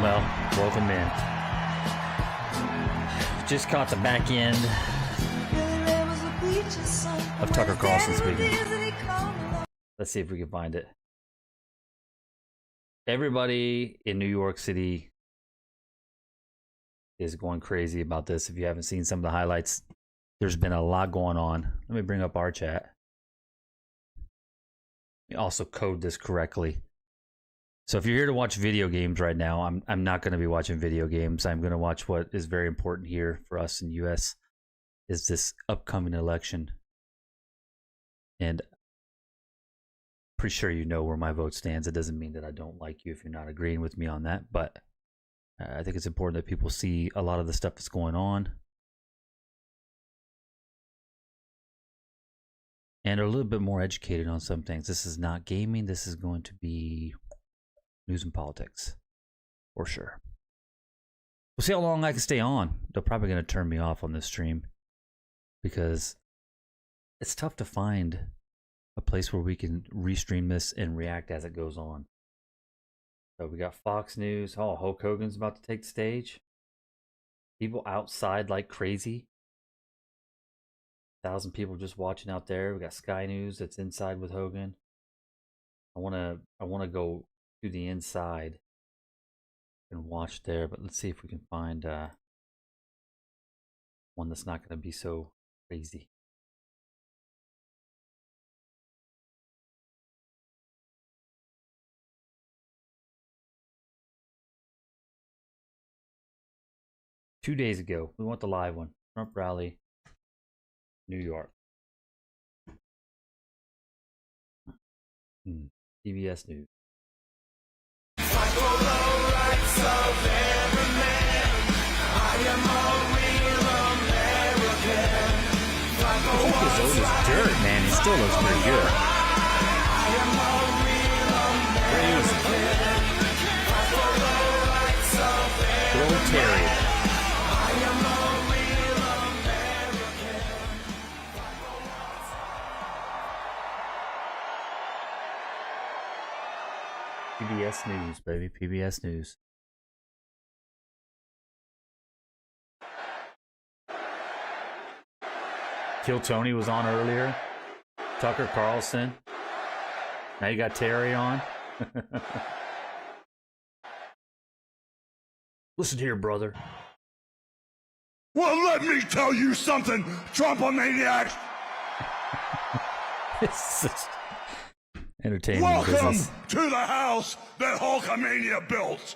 Well, welcome in. Just caught the back end of Tucker Carlson speaking. Let's see if we can find it. Everybody in New York City is going crazy about this. If you haven't seen some of the highlights, there's been a lot going on. Let me bring up our chat. Let me also code this correctly. So if you're here to watch video games right now, I'm not going to be watching video games. I'm going to watch what is very important here for us in the U.S. is this upcoming election. And pretty sure you know where my vote stands. It doesn't mean that I don't like you if you're not agreeing with me on that. But I think it's important that people see a lot of the stuff that's going on. And are a little bit more educated on some things. This is not gaming. This is going to be news and politics, for sure. We'll see how long I can stay on. They're probably going to turn me off on this stream because it's tough to find a place where we can restream this and react as it goes on. So we got Fox News. Oh, Hulk Hogan's about to take the stage. People outside like crazy. 1,000 people just watching out there. We got Sky News that's inside with Hogan. I wanna go to the inside and watch there, but let's see if we can find one that's not going to be so crazy. Two days ago, we want the live one. Trump rally, New York. PBS News. His old as dirt, man. He still looks pretty good. Crazy. Good old Terry. PBS News, baby. PBS News. Kill Tony was on earlier. Tucker Carlson. Now you got Terry on. Listen here, brother. Well, let me tell you something, Trump-a-maniac. It's just entertainment Welcome business. to the house that Hulkamania built.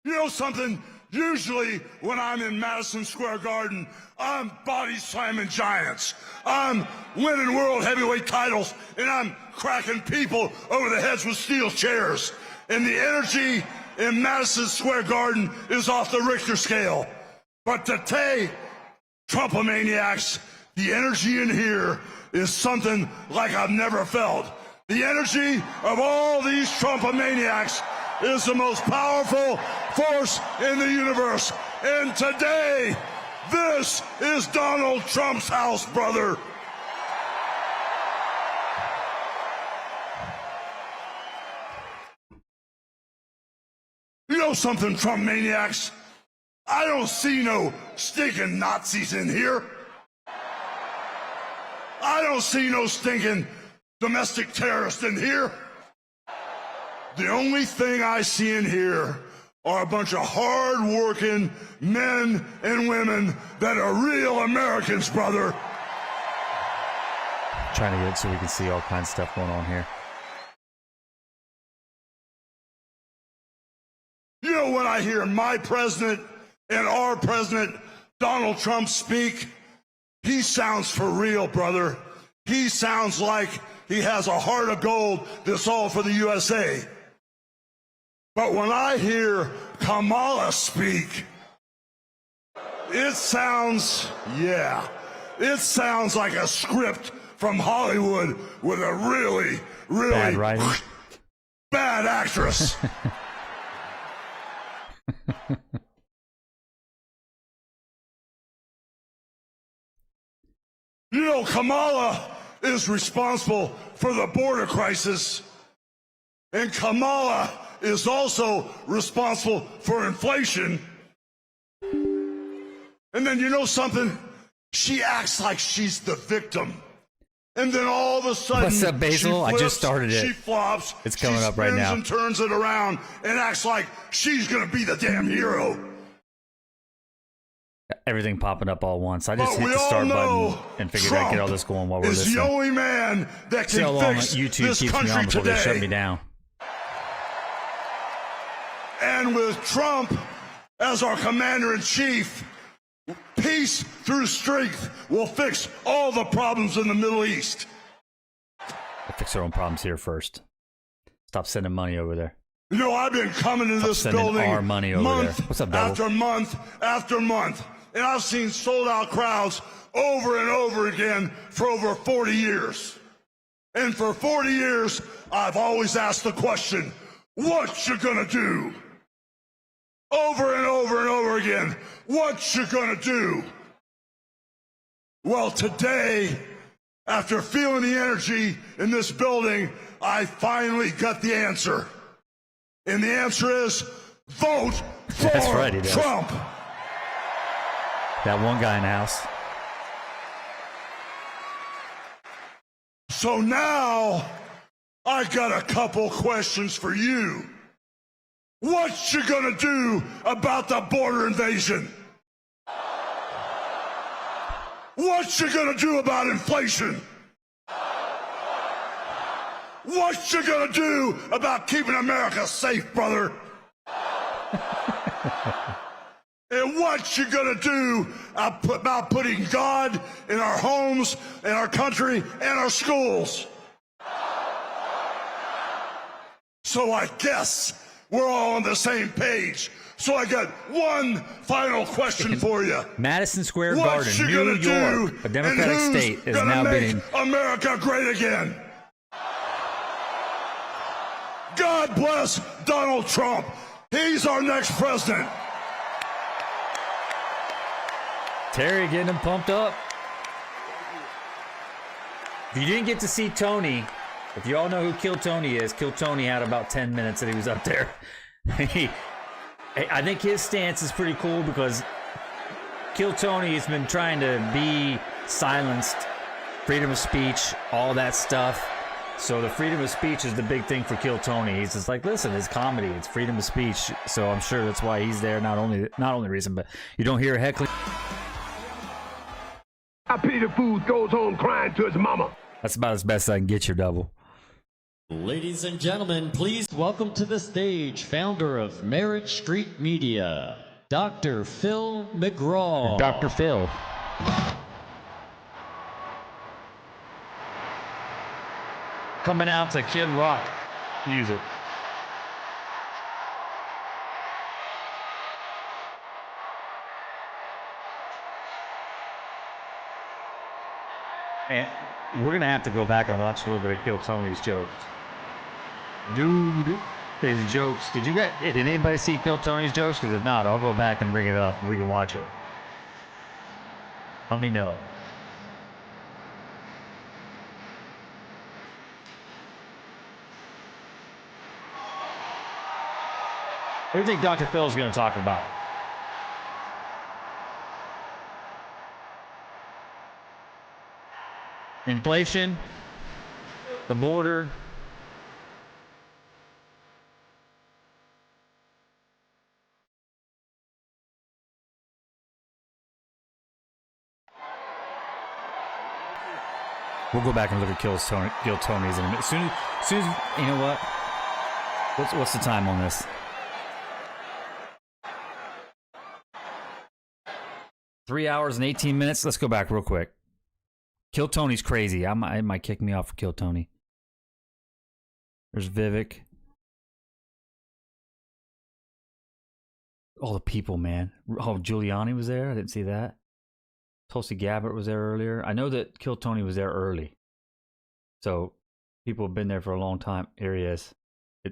You know something? Usually when I'm in Madison Square Garden, I'm body slamming giants. I'm winning world heavyweight titles, and I'm cracking people over the heads with steel chairs. And the energy in Madison Square Garden is off the Richter scale. But today, Trump-a-maniacs, the energy in here is something like I've never felt. The energy of all these Trump-a-maniacs is the most powerful force in the universe. And today, this is Donald Trump's house, brother. You know something, Trump maniacs? I don't see no stinking Nazis in here. I don't see no stinking domestic terrorists in here. The only thing I see in here are a bunch of hard-working men and women that are real Americans, brother. Trying to get it so we can see all kinds of stuff going on here. You know, when I hear my president and our president, Donald Trump, speak, he sounds for real, brother. He sounds like he has a heart of gold that's all for the USA. But when I hear Kamala speak, it sounds like a script from Hollywood with a really, really Bad writing. bad actress. You know, Kamala is responsible for the border crisis. And Kamala is also responsible for inflation. And then you know something? She acts like she's the victim. And then all of a sudden, what's up, Basil? she flips, I just started it. She flops. It's coming up right now. And turns it around and acts like she's going to be the damn hero. Everything popping up all once. I just But hit we the all start know button and figured Trump I'd get all this going while we're is listening. the only man that See how can long fix YouTube this keeps me on country before they shut me today. down. And with Trump as our commander-in-chief, peace through strength will fix all the problems in the Middle East. We'll fix our own problems here first. Stop sending money over there. You know, I've been coming to this sending building our money over month there. What's up, Devil? after month after month, and I've seen sold-out crowds over and over again for over 40 years. And for 40 years, I've always asked the question, what you gonna do? Over and over and over again, what you gonna do? Well, today, after feeling the energy in this building, I finally got the answer. And the answer is, vote for That's right, he does. Trump. That one guy in the house. So now, I got a couple questions for you. What you gonna do about the border invasion? What you gonna do about inflation? What you gonna do about keeping America safe, brother? And what you gonna do about putting God in our homes, in our country, and our schools? So I guess we're all on the same page. So I got one final question for you. Madison Square What Garden, you New gonna York, do, a Democratic and who's state, is gonna now make being... America great again? God bless Donald Trump. He's our next president. Terry getting him pumped up. If you didn't get to see Tony, if you all know who Kill Tony is, Kill Tony had about 10 minutes that he was up there. I think his stance is pretty cool because Kill Tony has been trying to be silenced, freedom of speech, all that stuff. So the freedom of speech is the big thing for Kill Tony. He's just like, listen, it's comedy, it's freedom of speech. So I'm sure that's why he's there. Not only reason, but you don't hear heckling. I pity the fool goes home crying to his mama. That's about as best I can get you, Double. Ladies and gentlemen, please welcome to the stage founder of Merritt Street Media, Dr. Phil McGraw. Dr. Phil. Coming out to Kid Rock music. Man, we're gonna have to go back and watch a little bit of Kill Tony's jokes. Dude, his jokes. Did anybody see Kill Tony's jokes? Because if not, I'll go back and bring it up and we can watch it. Let me know. What do you think Dr. Phil's gonna talk about? Inflation, the border. We'll go back and look at Kill Tony's in a minute. As soon as you know what? What's the time on this? 3 hours and 18 minutes. Let's go back real quick. Kill Tony's crazy. It might kick me off for Kill Tony. There's Vivek. All the people, man. Oh, Giuliani was there. I didn't see that. Tulsi Gabbard was there earlier. I know that Kill Tony was there early. So people have been there for a long time. Here he is.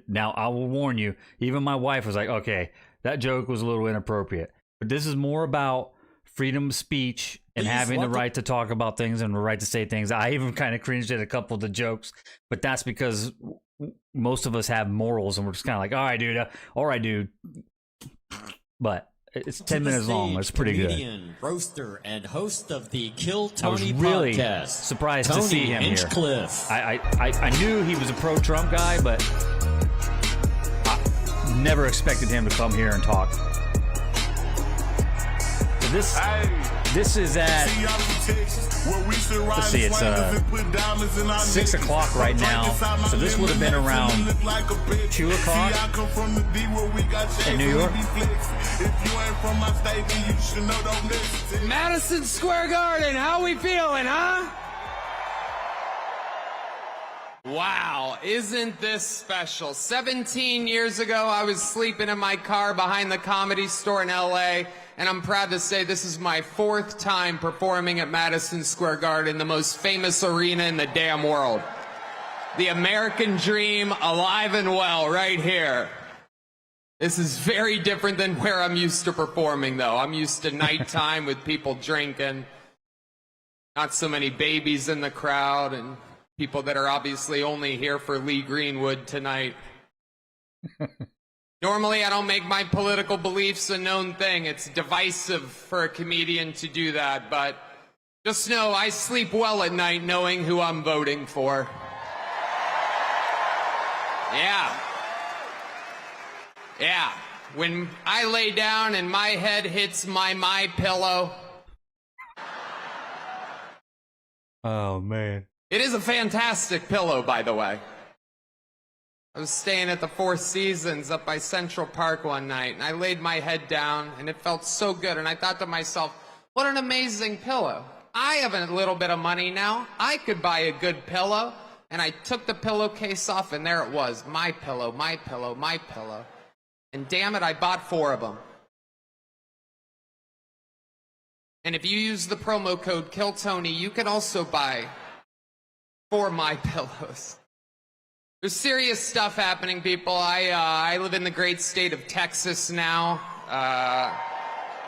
Now, I will warn you, even my wife was like, okay, that joke was a little inappropriate. But this is more about freedom of speech and having the right to talk about things and the right to say things. I even kind of cringed at a couple of the jokes, but that's because most of us have morals, and we're just kind of like, all right, dude. But it's 10 minutes long. It's pretty comedian, good. Roaster, and host of the Kill I was Tony really podcast. surprised Tony to see him Hinchcliffe. here. I knew he was a pro-Trump guy, but I never expected him to come here and talk. So this is at, let's see, it's 6 o'clock right now. So this would have been around 2 o'clock in New York. Madison Square Garden, how we feeling, huh? Wow, isn't this special? 17 years ago, I was sleeping in my car behind the Comedy Store in LA, and I'm proud to say this is my 4th time performing at Madison Square Garden, the most famous arena in the damn world. The American dream, alive and well, right here. This is very different than where I'm used to performing, though. I'm used to nighttime with people drinking, not so many babies in the crowd, and people that are obviously only here for Lee Greenwood tonight. Normally, I don't make my political beliefs a known thing. It's divisive for a comedian to do that, but just know I sleep well at night knowing who I'm voting for. Yeah. When I lay down and my head hits my pillow. Oh, man. It is a fantastic pillow, by the way. I was staying at the Four Seasons up by Central Park one night, and I laid my head down, and it felt so good, and I thought to myself, what an amazing pillow. I have a little bit of money now. I could buy a good pillow. And I took the pillowcase off, and there it was. My pillow, my pillow, my pillow. And damn it, I bought 4 of them. And if you use the promo code KILLTONY, you can also buy 4 My Pillows. There's serious stuff happening, people. I live in the great state of Texas now.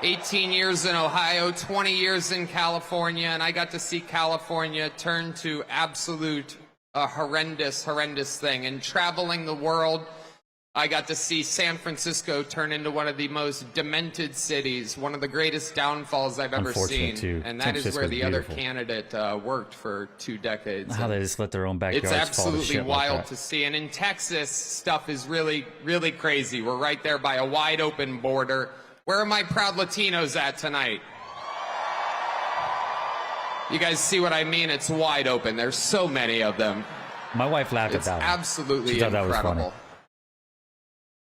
18 years in Ohio, 20 years in California, and I got to see California turn to absolute horrendous thing. And traveling the world, I got to see San Francisco turn into one of the most demented cities, one of the greatest downfalls I've ever seen. Too. And that is where the other candidate worked for 2 decades. How they just let their own backyards It's fall to absolutely shit wild like that. to see. And in Texas, stuff is really crazy. We're right there by a wide open border. Where are my proud Latinos at tonight? You guys see what I mean? It's wide open. There's so many of them. My wife laughed It's at that one. absolutely She thought that was incredible. funny.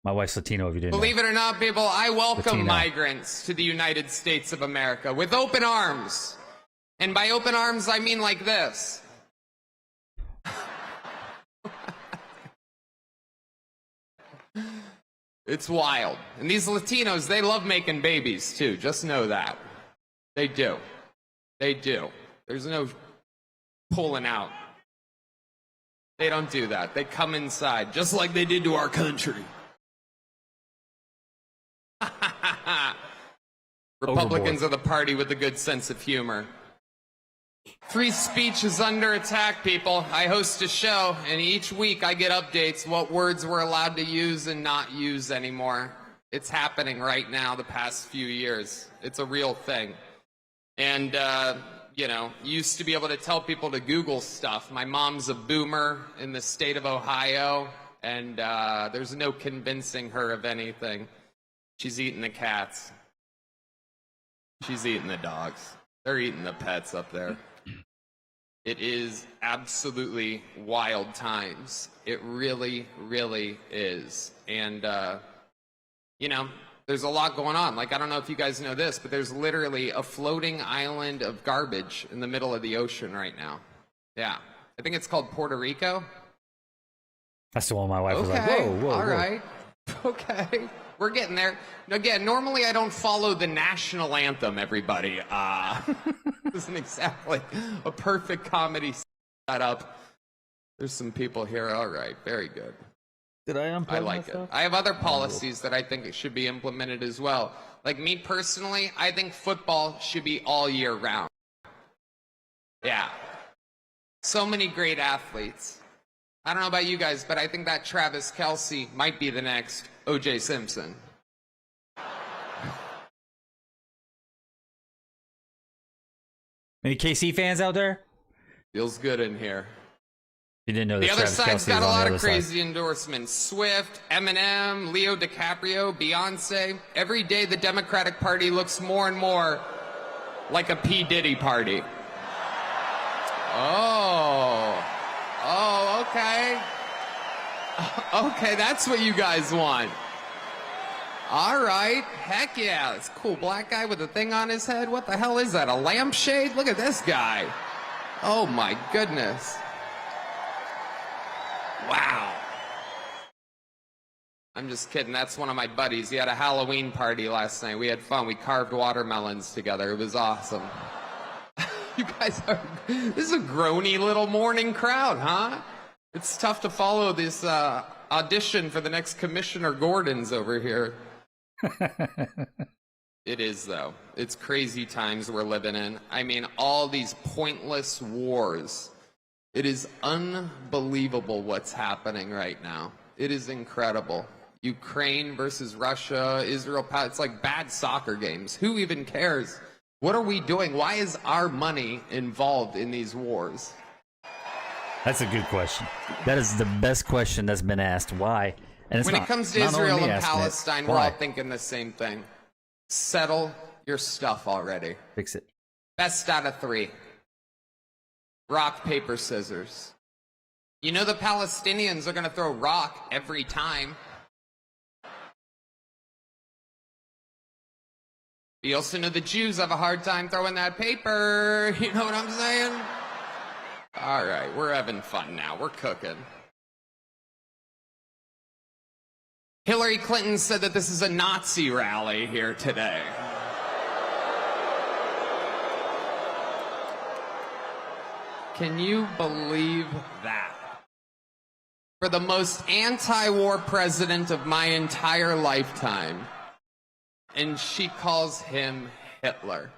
My wife's Latino, if you didn't know. Believe it or not, people, I welcome Latino. migrants to the United States of America with open arms. And by open arms, I mean like this. It's wild. And these Latinos, they love making babies, too. Just know that. They do. They do. There's no pulling out. They don't do that. They come inside, just like they did to our country. Republicans are the party with a good sense of humor. Free speech is under attack, people. I host a show, and each week I get updates what words we're allowed to use and not use anymore. It's happening right now the past few years. It's a real thing. And, you know, used to be able to tell people to Google stuff. My mom's a boomer in the state of Ohio, and there's no convincing her of anything. She's eating the cats. She's eating the dogs. They're eating the pets up there. It is absolutely wild times. It really, really is. And, you know, there's a lot going on. Like, I don't know if you guys know this, but there's literally a floating island of garbage in the middle of the ocean right now. Yeah. I think it's called Puerto Rico. That's the one my wife was like, Okay, whoa. all right. Okay, we're getting there. Again, normally I don't follow the national anthem, everybody. Isn't exactly a perfect comedy setup. There's some people here. All right, very good. Did I unplug I like it. myself? I have other policies that I think it should be implemented as well. Like me personally, I think football should be all year round. Yeah. So many great athletes. I don't know about you guys, but I think that Travis Kelce might be the next O.J. Simpson. Any KC fans out there? Feels good in here. You didn't know The that other Travis side's Kelce got was a on the lot other of side. crazy endorsements. Swift, Eminem, Leo DiCaprio, Beyonce. Every day the Democratic Party looks more and more like a P. Diddy party. Oh, okay. Okay, that's what you guys want. All right, heck yeah, it's cool. Black guy with a thing on his head. What the hell is that, a lampshade? Look at this guy. Oh my goodness. Wow. I'm just kidding, that's one of my buddies. He had a Halloween party last night. We had fun, we carved watermelons together. It was awesome. You guys are, this is a groany little morning crowd, huh? It's tough to follow this audition for the next Commissioner Gordon's over here. It is, though. It's crazy times we're living in. I mean, all these pointless wars. It is unbelievable what's happening right now. It is incredible. Ukraine versus Russia, Israel, it's like bad soccer games. Who even cares? What are we doing? Why is our money involved in these wars? That's a good question. That is the best question that's been asked. Why? And it's When not, it comes to not only Israel me and asking it. Palestine, we're Why? all thinking the same thing. Settle your stuff already. Fix it. Best out of 3. Rock, paper, scissors. You know the Palestinians are going to throw rock every time. You also know the Jews have a hard time throwing that paper. You know what I'm saying? All right, we're having fun now. We're cooking. Hillary Clinton said that this is a Nazi rally here today. Can you believe that? For the most anti-war president of my entire lifetime, and she calls him Hitler.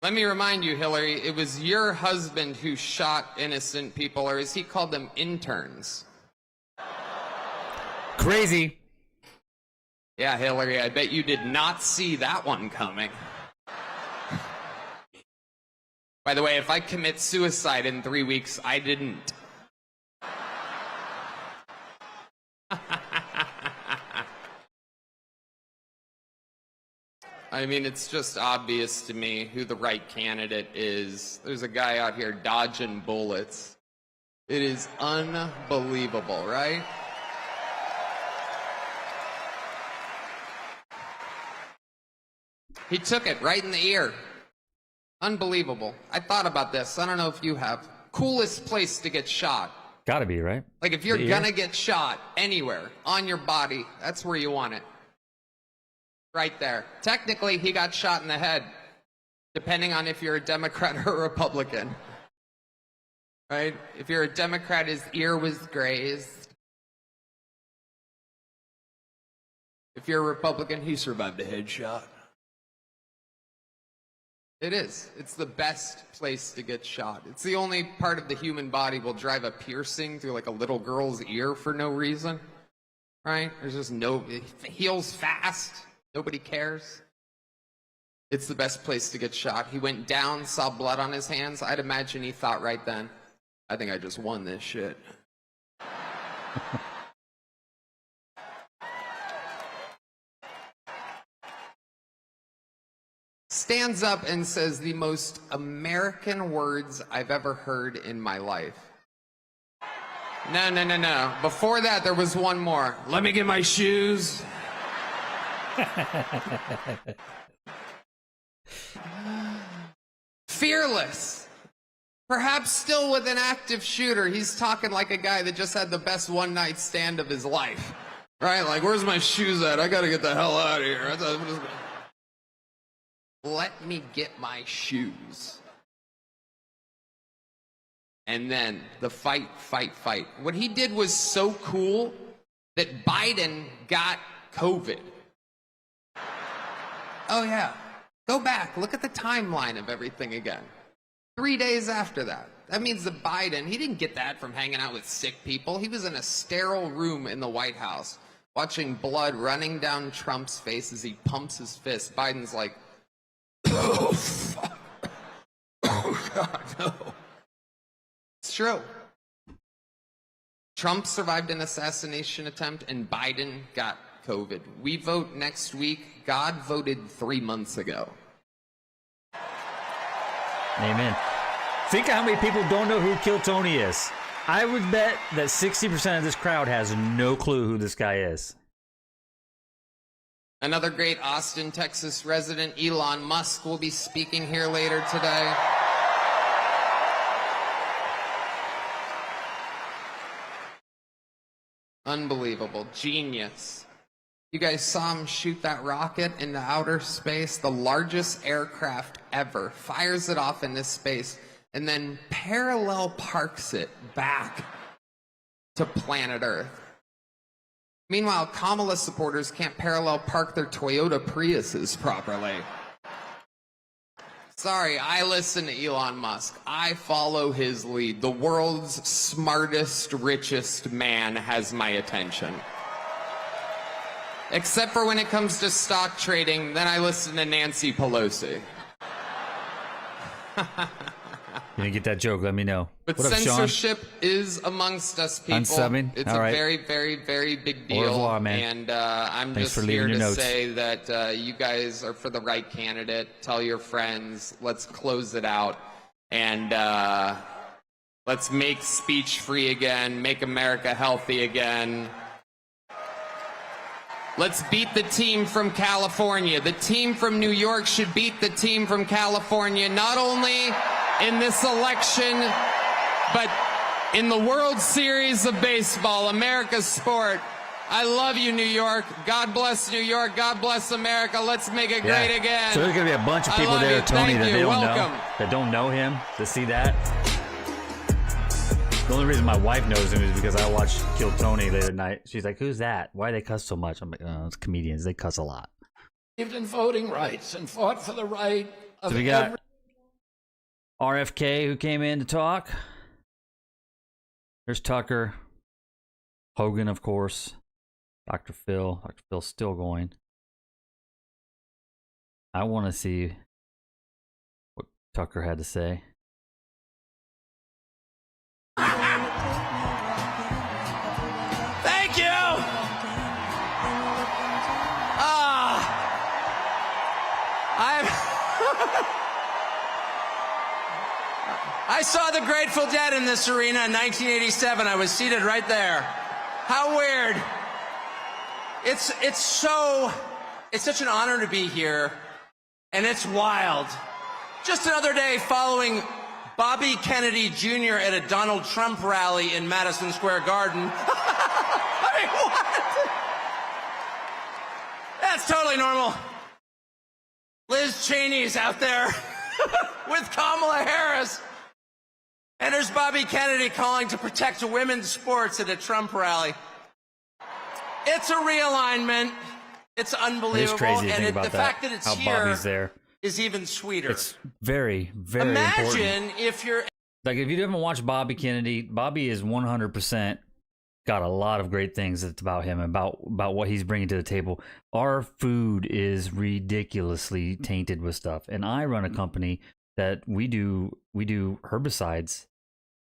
Let me remind you, Hillary, it was your husband who shot innocent people, or as he called them, interns. Crazy. Yeah, Hillary, I bet you did not see that one coming. By the way, if I commit suicide in 3 weeks, I didn't. I mean, it's just obvious to me who the right candidate is. There's a guy out here dodging bullets. It is unbelievable, right? He took it right in the ear. Unbelievable. I thought about this. I don't know if you have. Coolest place to get shot. Gotta be, right? Like if you're The ear? gonna get shot anywhere on your body, that's where you want it. Right there. Technically, he got shot in the head, depending on if you're a Democrat or a Republican. Right? If you're a Democrat, his ear was grazed. If you're a Republican, he survived a headshot. It is. It's the best place to get shot. It's the only part of the human body will drive a piercing through like a little girl's ear for no reason. Right? There's just no, it heals fast. Nobody cares. It's the best place to get shot. He went down, saw blood on his hands. I'd imagine he thought right then, I think I just won this shit. Stands up and says the most American words I've ever heard in my life. No. Before that, there was one more. Let me get my shoes. Fearless. Perhaps still with an active shooter. He's talking like a guy that just had the best one-night stand of his life. Right? Like, where's my shoes at? I gotta get the hell out of here. Let me get my shoes. And then the fight. What he did was so cool that Biden got COVID. Oh yeah. Go back. Look at the timeline of everything again. 3 days after that. That means that Biden, he didn't get that from hanging out with sick people. He was in a sterile room in the White House watching blood running down Trump's face as he pumps his fist. Biden's like, oh, fuck. Oh, God, no. It's true. Trump survived an assassination attempt, and Biden got COVID. We vote next week. God voted 3 months ago. Amen. Think of how many people don't know who Kill Tony is. I would bet that 60% of this crowd has no clue who this guy is. Another great Austin, Texas resident, Elon Musk, will be speaking here later today. Unbelievable. Genius. You guys saw him shoot that rocket into outer space, the largest aircraft ever, fires it off into space, and then parallel parks it back to planet Earth. Meanwhile, Kamala supporters can't parallel park their Toyota Priuses properly. Sorry, I listen to Elon Musk. I follow his lead. The world's smartest, richest man has my attention. Except for when it comes to stock trading, then I listen to Nancy Pelosi. You didn't get that joke, let me know. But what up, censorship is amongst us people. Unsubbing? It's all a right. very, very, very big deal. Au revoir, man. And I'm Thanks just for here leaving to your notes. say that you guys are for the right candidate. Tell your friends. Let's close it out. And let's make speech free again. Make America healthy again. Let's beat the team from California. The team from New York should beat the team from California, not only in this election, but in the World Series of Baseball, America's sport. I love you, New York. God bless New York. God bless America. Let's make it great again. So there's going to be a bunch of I people love there, you. Tony, Thank that you. they don't Welcome. know, that don't know him, to see that. The only reason my wife knows him is because I watched Kill Tony the other night. She's like, who's that? Why do they cuss so much? I'm like, oh, it's comedians. They cuss a lot. Believed in voting rights and fought for the right of So we got RFK who came in to talk. There's Tucker. Hogan, of course. Dr. Phil. Dr. Phil's still going. I want to see what Tucker had to say. Thank you. I saw the Grateful Dead in this arena in 1987. I was seated right there. How weird. It's such an honor to be here, and it's wild. Just another day following Bobby Kennedy Jr. at a Donald Trump rally in Madison Square Garden. I mean, what? That's totally normal. Liz Cheney's out there with Kamala Harris. And there's Bobby Kennedy calling to protect women's sports at a Trump rally. It's a realignment. It's unbelievable. It's crazy to think about the fact that it's how here Bobby's there. is even sweeter. It's very, very Imagine important. if you're... Like, if you haven't watched Bobby Kennedy, Bobby is 100% got a lot of great things that's about him, about what he's bringing to the table. Our food is ridiculously tainted with stuff. And I run a company that we do herbicides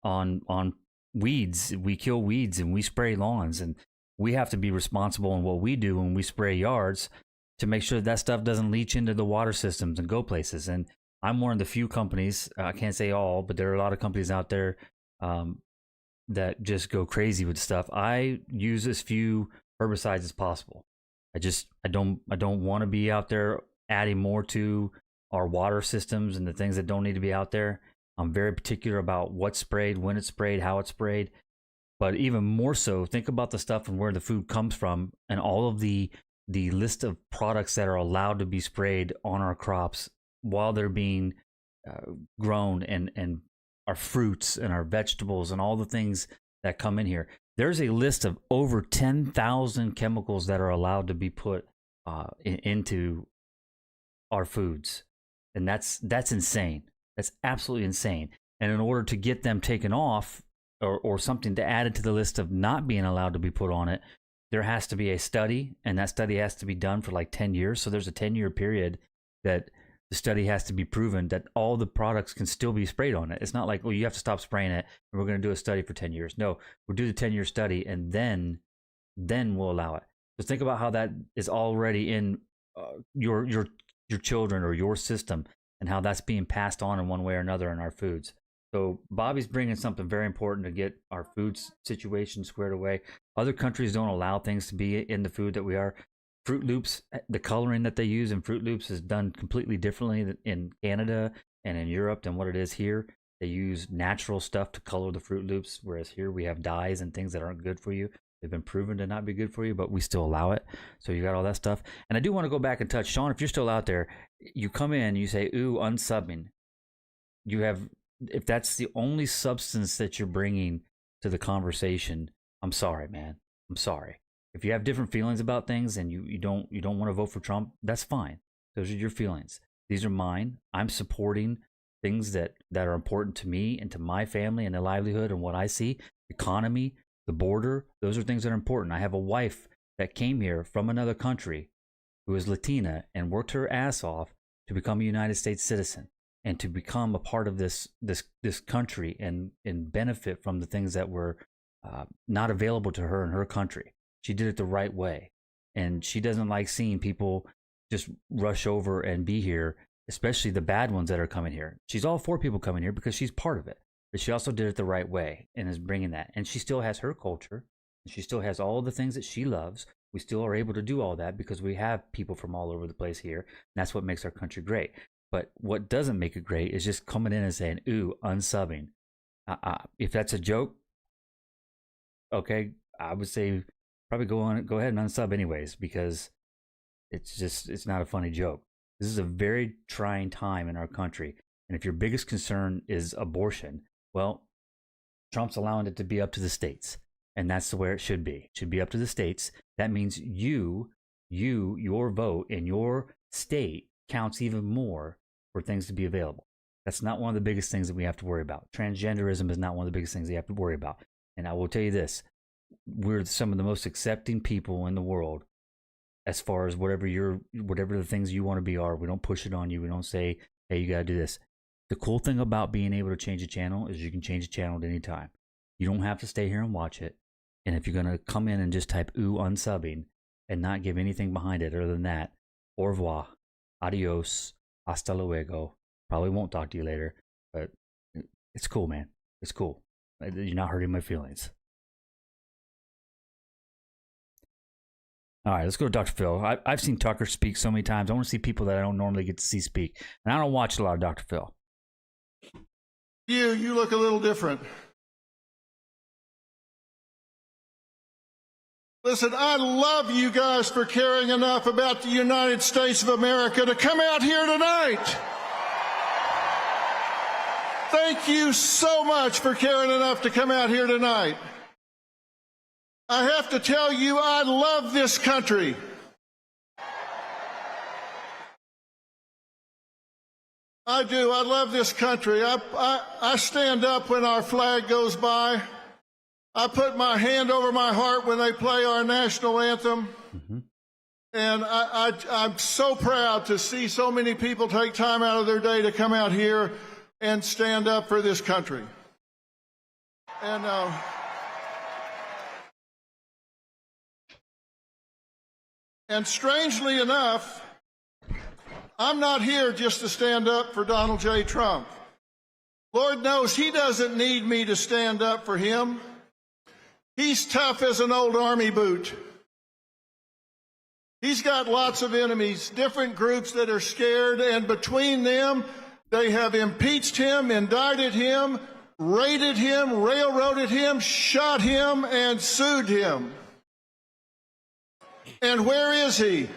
on weeds. We kill weeds and we spray lawns, and we have to be responsible in what we do when we spray yards to make sure that stuff doesn't leach into the water systems and go places. And I'm one of the few companies, I can't say all, but there are a lot of companies out there that just go crazy with stuff. I use as few herbicides as possible. I don't want to be out there adding more to our water systems and the things that don't need to be out there. I'm very particular about what's sprayed, when it's sprayed, how it's sprayed. But even more so, think about the stuff and where the food comes from, and all of the list of products that are allowed to be sprayed on our crops while they're being grown, and our fruits and our vegetables and all the things that come in here. There's a list of over 10,000 chemicals that are allowed to be put into our foods. And that's insane. That's absolutely insane. And in order to get them taken off or something to add it to the list of not being allowed to be put on it, there has to be a study, and that study has to be done for like 10 years. So there's a 10-year period that the study has to be proven that all the products can still be sprayed on it. It's not like, well, you have to stop spraying it and we're going to do a study for 10 years. No, we'll do the 10-year study and then we'll allow it. So think about how that is already in your children or your system, and how that's being passed on in one way or another in our foods. So Bobby's bringing something very important to get our food situation squared away. Other countries don't allow things to be in the food that we are. Fruit Loops, the coloring that they use in Fruit Loops is done completely differently in Canada and in Europe than what it is here. They use natural stuff to color the Fruit Loops, whereas here we have dyes and things that aren't good for you. They've been proven to not be good for you, but we still allow it. So you got all that stuff. And I do want to go back and touch, Sean, if you're still out there, you come in, you say, ooh, unsubbing. You have, if that's the only substance that you're bringing to the conversation, I'm sorry, man. I'm sorry. If you have different feelings about things and you don't want to vote for Trump, that's fine. Those are your feelings. These are mine. I'm supporting things that are important to me and to my family and the livelihood and what I see, economy, the border. Those are things that are important. I have a wife that came here from another country who is Latina and worked her ass off to become a United States citizen and to become a part of this country and benefit from the things that were not available to her in her country. She did it the right way. And she doesn't like seeing people just rush over and be here, especially the bad ones that are coming here. She's all for people coming here because she's part of it. But she also did it the right way and is bringing that. And she still has her culture. And she still has all the things that she loves. We still are able to do all that because we have people from all over the place here. And that's what makes our country great. But what doesn't make it great is just coming in and saying, ooh, unsubbing. If that's a joke, okay, I would say probably go ahead and unsub anyways, because it's not a funny joke. This is a very trying time in our country. And if your biggest concern is abortion, well, Trump's allowing it to be up to the states. And that's the way it should be. It should be up to the states. That means your vote in your state counts even more for things to be available. That's not one of the biggest things that we have to worry about. Transgenderism is not one of the biggest things you have to worry about. And I will tell you this, we're some of the most accepting people in the world as far as whatever the things you want to be are. We don't push it on you. We don't say, hey, you got to do this. The cool thing about being able to change a channel is you can change a channel at any time. You don't have to stay here and watch it. And if you're going to come in and just type ooh unsubbing and not give anything behind it other than that, au revoir, adios, hasta luego. Probably won't talk to you later, but it's cool, man. It's cool. You're not hurting my feelings. All right, let's go to Dr. Phil. I've seen Tucker speak so many times. I want to see people that I don't normally get to see speak. And I don't watch a lot of Dr. Phil. You look a little different. Listen, I love you guys for caring enough about the United States of America to come out here tonight. Thank you so much for caring enough to come out here tonight. I have to tell you, I love this country. I do. I love this country. I stand up when our flag goes by. I put my hand over my heart when they play our national anthem. Mm-hmm. And I'm so proud to see so many people take time out of their day to come out here and stand up for this country. And strangely enough, I'm not here just to stand up for Donald J. Trump. Lord knows he doesn't need me to stand up for him. He's tough as an old army boot. He's got lots of enemies, different groups that are scared, and between them, they have impeached him, indicted him, raided him, railroaded him, shot him, and sued him. And where is he?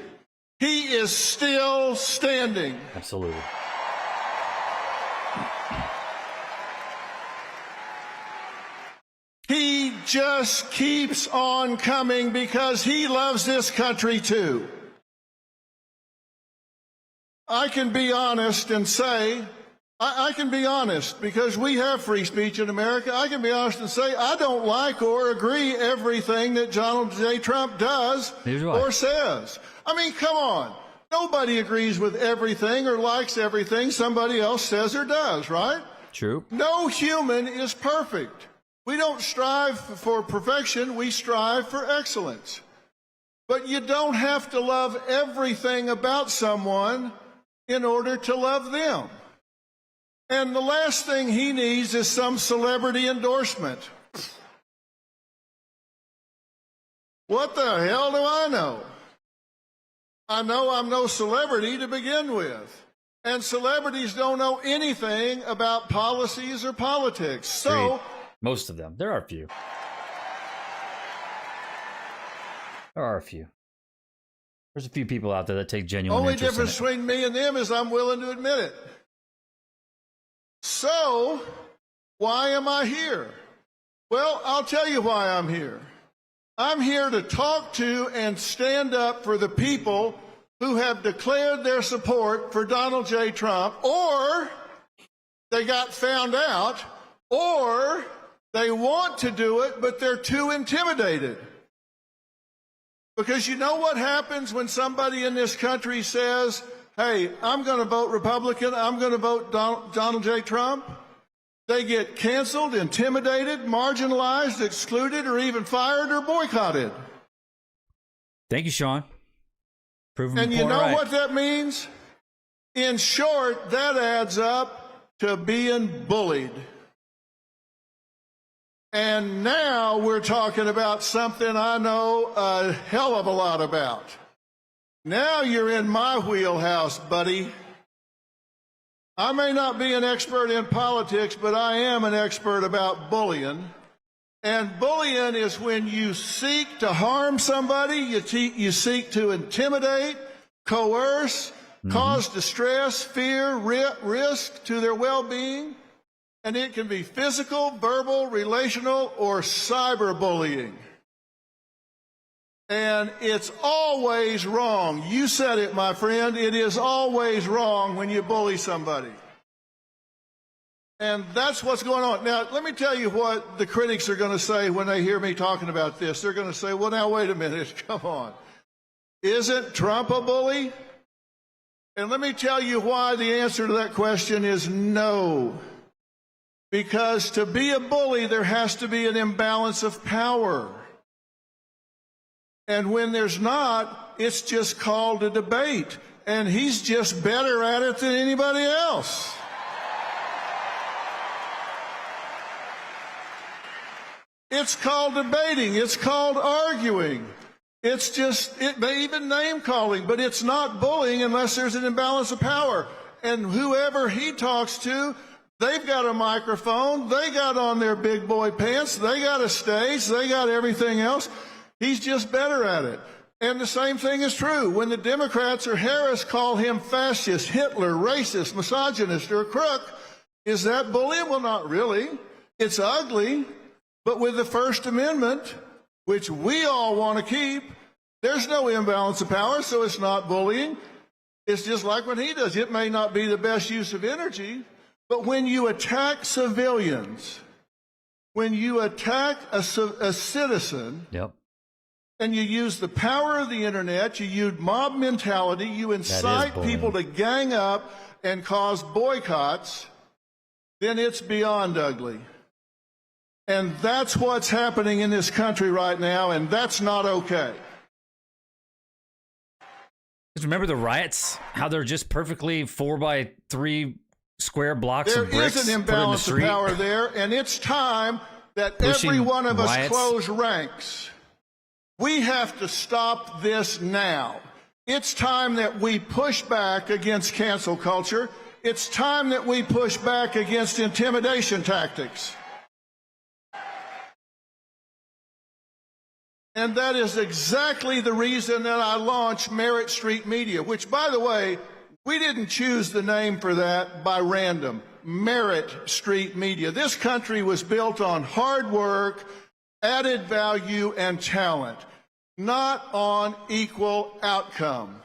He is still standing. Absolutely. He just keeps on coming because he loves this country too. I can be honest and say I can be honest because we have free speech in America. I can be honest and say I don't like or agree everything that Donald J. Trump does or says. I mean, come on. Nobody agrees with everything or likes everything somebody else says or does, right? True. No human is perfect. We don't strive for perfection. We strive for excellence. But you don't have to love everything about someone in order to love them. And the last thing he needs is some celebrity endorsement. What the hell do I know? I know I'm no celebrity to begin with. And celebrities don't know anything about policies or politics. So, most of them. There are a few. There are a few. There's a few people out there that take genuine only interest difference in it. between me and them is I'm willing to admit it. So, why am I here? Well, I'll tell you why I'm here. I'm here to talk to and stand up for the people who have declared their support for Donald J. Trump, or they got found out, or they want to do it, but they're too intimidated. Because you know what happens when somebody in this country says, hey, I'm going to vote Republican, I'm going to vote Donald J. Trump? They get canceled, intimidated, marginalized, excluded, or even fired or boycotted. Thank you, Sean. Proven and you know right. what that means? In short, that adds up to being bullied. And now we're talking about something I know a hell of a lot about. Now you're in my wheelhouse, buddy. I may not be an expert in politics, but I am an expert about bullying. And bullying is when you seek to harm somebody, you seek to intimidate, coerce, cause distress, fear, risk to their well-being. And it can be physical, verbal, relational, or cyberbullying. And it's always wrong. You said it, my friend. It is always wrong when you bully somebody. And that's what's going on. Now, let me tell you what the critics are going to say when they hear me talking about this. They're going to say, well, now, wait a minute. Come on. Isn't Trump a bully? And let me tell you why the answer to that question is no. Because to be a bully, there has to be an imbalance of power. And when there's not, it's just called a debate. And he's just better at it than anybody else. It's called debating. It's called arguing. It's just, it may even name calling, but it's not bullying unless there's an imbalance of power. And whoever he talks to, they've got a microphone, they got on their big boy pants, they got a stage, they got everything else. He's just better at it. And the same thing is true. When the Democrats or Harris call him fascist, Hitler, racist, misogynist, or a crook, is that bullying? Well, not really. It's ugly. But with the First Amendment, which we all want to keep, there's no imbalance of power, so it's not bullying. It's just like what he does. It may not be the best use of energy, but when you attack civilians, when you attack a citizen, and you use the power of the internet, you use mob mentality, you incite people to gang up and cause boycotts, then it's beyond ugly. And that's what's happening in this country right now, and that's not okay. Remember the riots? How they're just perfectly 4x3 square blocks of bricks. There is an imbalance of power there, and it's time that every one of us close ranks. We have to stop this now. It's time that we push back against cancel culture. It's time that we push back against intimidation tactics. And that is exactly the reason that I launched Merit Street Media, which, by the way, we didn't choose the name for that by random. Merit Street Media. This country was built on hard work, added value, and talent, not on equal outcome,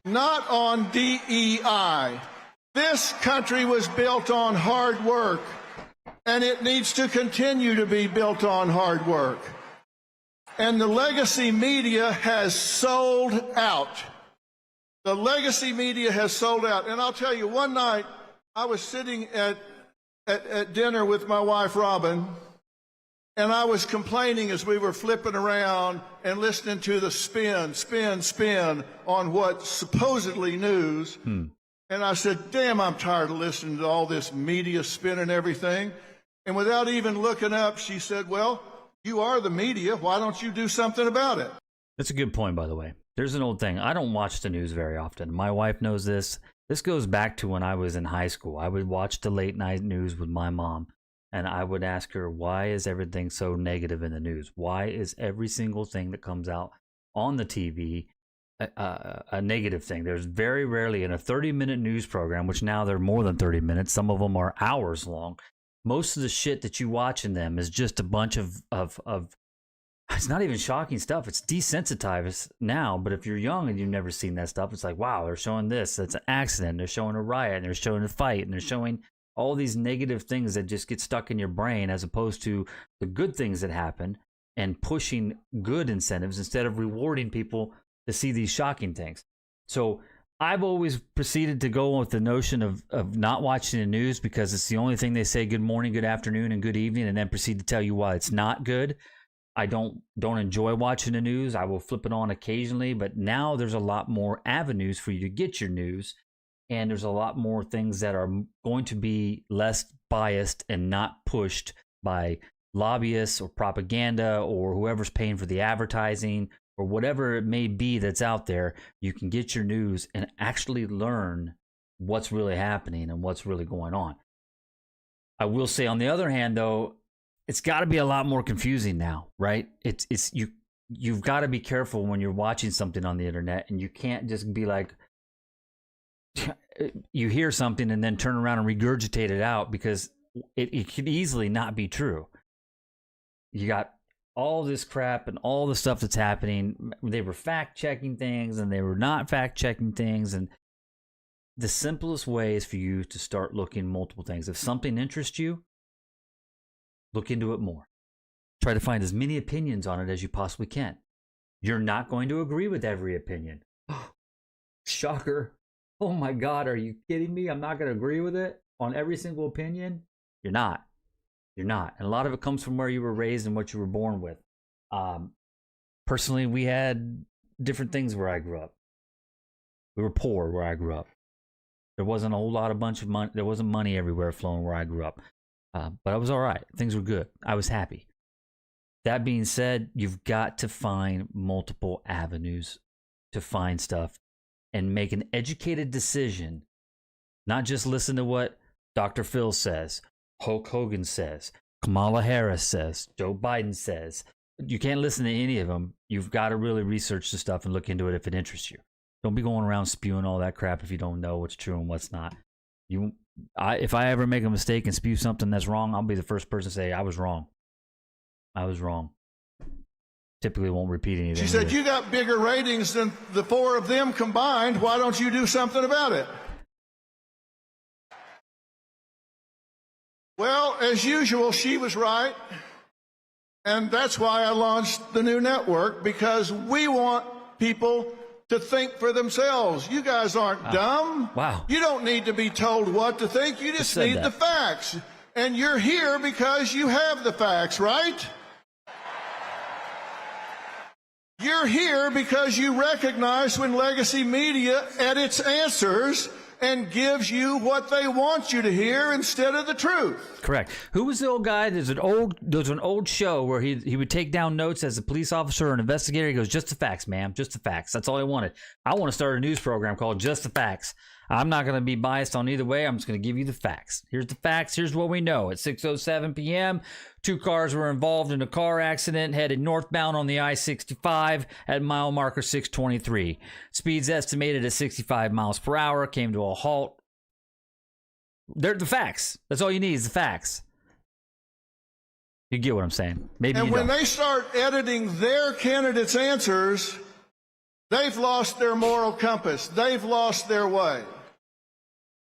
not on DEI, This country was built on hard work, and it needs to continue to be built on hard work. And the legacy media has sold out. The legacy media has sold out. And I'll tell you, one night I was sitting at dinner with my wife, Robin, and I was complaining as we were flipping around and listening to the spin on what's supposedly news. And I said, damn, I'm tired of listening to all this media spin and everything. And without even looking up, she said, well, you are the media. Why don't you do something about it? That's a good point, by the way. There's an old thing. I don't watch the news very often. My wife knows this. This goes back to when I was in high school. I would watch the late night news with my mom, and I would ask her, why is everything so negative in the news? Why is every single thing that comes out on the TV a negative thing? There's very rarely in a 30-minute news program, which now they're more than 30 minutes. Some of them are hours long. Most of the shit that you watch in them is just a bunch of it's not even shocking stuff. It's desensitized now, but if you're young and you've never seen that stuff, it's like, wow, they're showing this. That's an accident. They're showing a riot, and they're showing a fight, and they're showing all these negative things that just get stuck in your brain, as opposed to the good things that happen and pushing good incentives instead of rewarding people to see these shocking things. So I've always proceeded to go with the notion of not watching the news, because it's the only thing they say, good morning, good afternoon, and good evening, and then proceed to tell you why it's not good. I don't enjoy watching the news. I will flip it on occasionally, but now there's a lot more avenues for you to get your news, and there's a lot more things that are going to be less biased and not pushed by lobbyists or propaganda or whoever's paying for the advertising or whatever it may be that's out there. You can get your news and actually learn what's really happening and what's really going on. I will say, on the other hand, though, it's got to be a lot more confusing now, right? You've got to be careful when you're watching something on the internet, and you can't just be like, you hear something and then turn around and regurgitate it out, because it could easily not be true. You got all this crap and all the stuff that's happening. They were fact-checking things, and they were not fact-checking things. And the simplest way is for you to start looking multiple things. If something interests you, look into it more. Try to find as many opinions on it as you possibly can. You're not going to agree with every opinion. Shocker. Oh my God, are you kidding me? I'm not going to agree with it on every single opinion? You're not. You're not. And a lot of it comes from where you were raised and what you were born with. Personally, we had different things where I grew up. We were poor where I grew up. There wasn't a whole lot of bunch of money. There wasn't money everywhere flowing where I grew up. But I was all right. Things were good. I was happy. That being said, you've got to find multiple avenues to find stuff and make an educated decision. Not just listen to what Dr. Phil says, Hulk Hogan says, Kamala Harris says, Joe Biden says. You can't listen to any of them. You've got to really research the stuff and look into it if it interests you. Don't be going around spewing all that crap if you don't know what's true and what's not. If I ever make a mistake and spew something that's wrong, I'll be the first person to say, I was wrong. I was wrong. Typically won't repeat anything. She said, you got bigger ratings than the four of them combined. Why don't you do something about it? Well, as usual, she was right. And that's why I launched the new network, because we want people to think for themselves. You guys aren't dumb. Wow. You don't need to be told what to think. You just need the facts. And you're here because you have the facts, right? You're here because you recognize when legacy media edits answers and gives you what they want you to hear instead of the truth. Correct. Who was the old guy? There's an old show where he would take down notes as a police officer or an investigator. He goes, just the facts, ma'am. Just the facts. That's all I wanted. I want to start a news program called Just the Facts. I'm not going to be biased on either way. I'm just going to give you the facts. Here's the facts. Here's what we know. At 6:07 p.m., 2 cars were involved in a car accident headed northbound on the I-65 at mile marker 623. Speeds estimated at 65 miles per hour, came to a halt. They're the facts. That's all you need is the facts. You get what I'm saying? Maybe and you when don't. they start editing their candidates' answers, they've lost their moral compass. They've lost their way.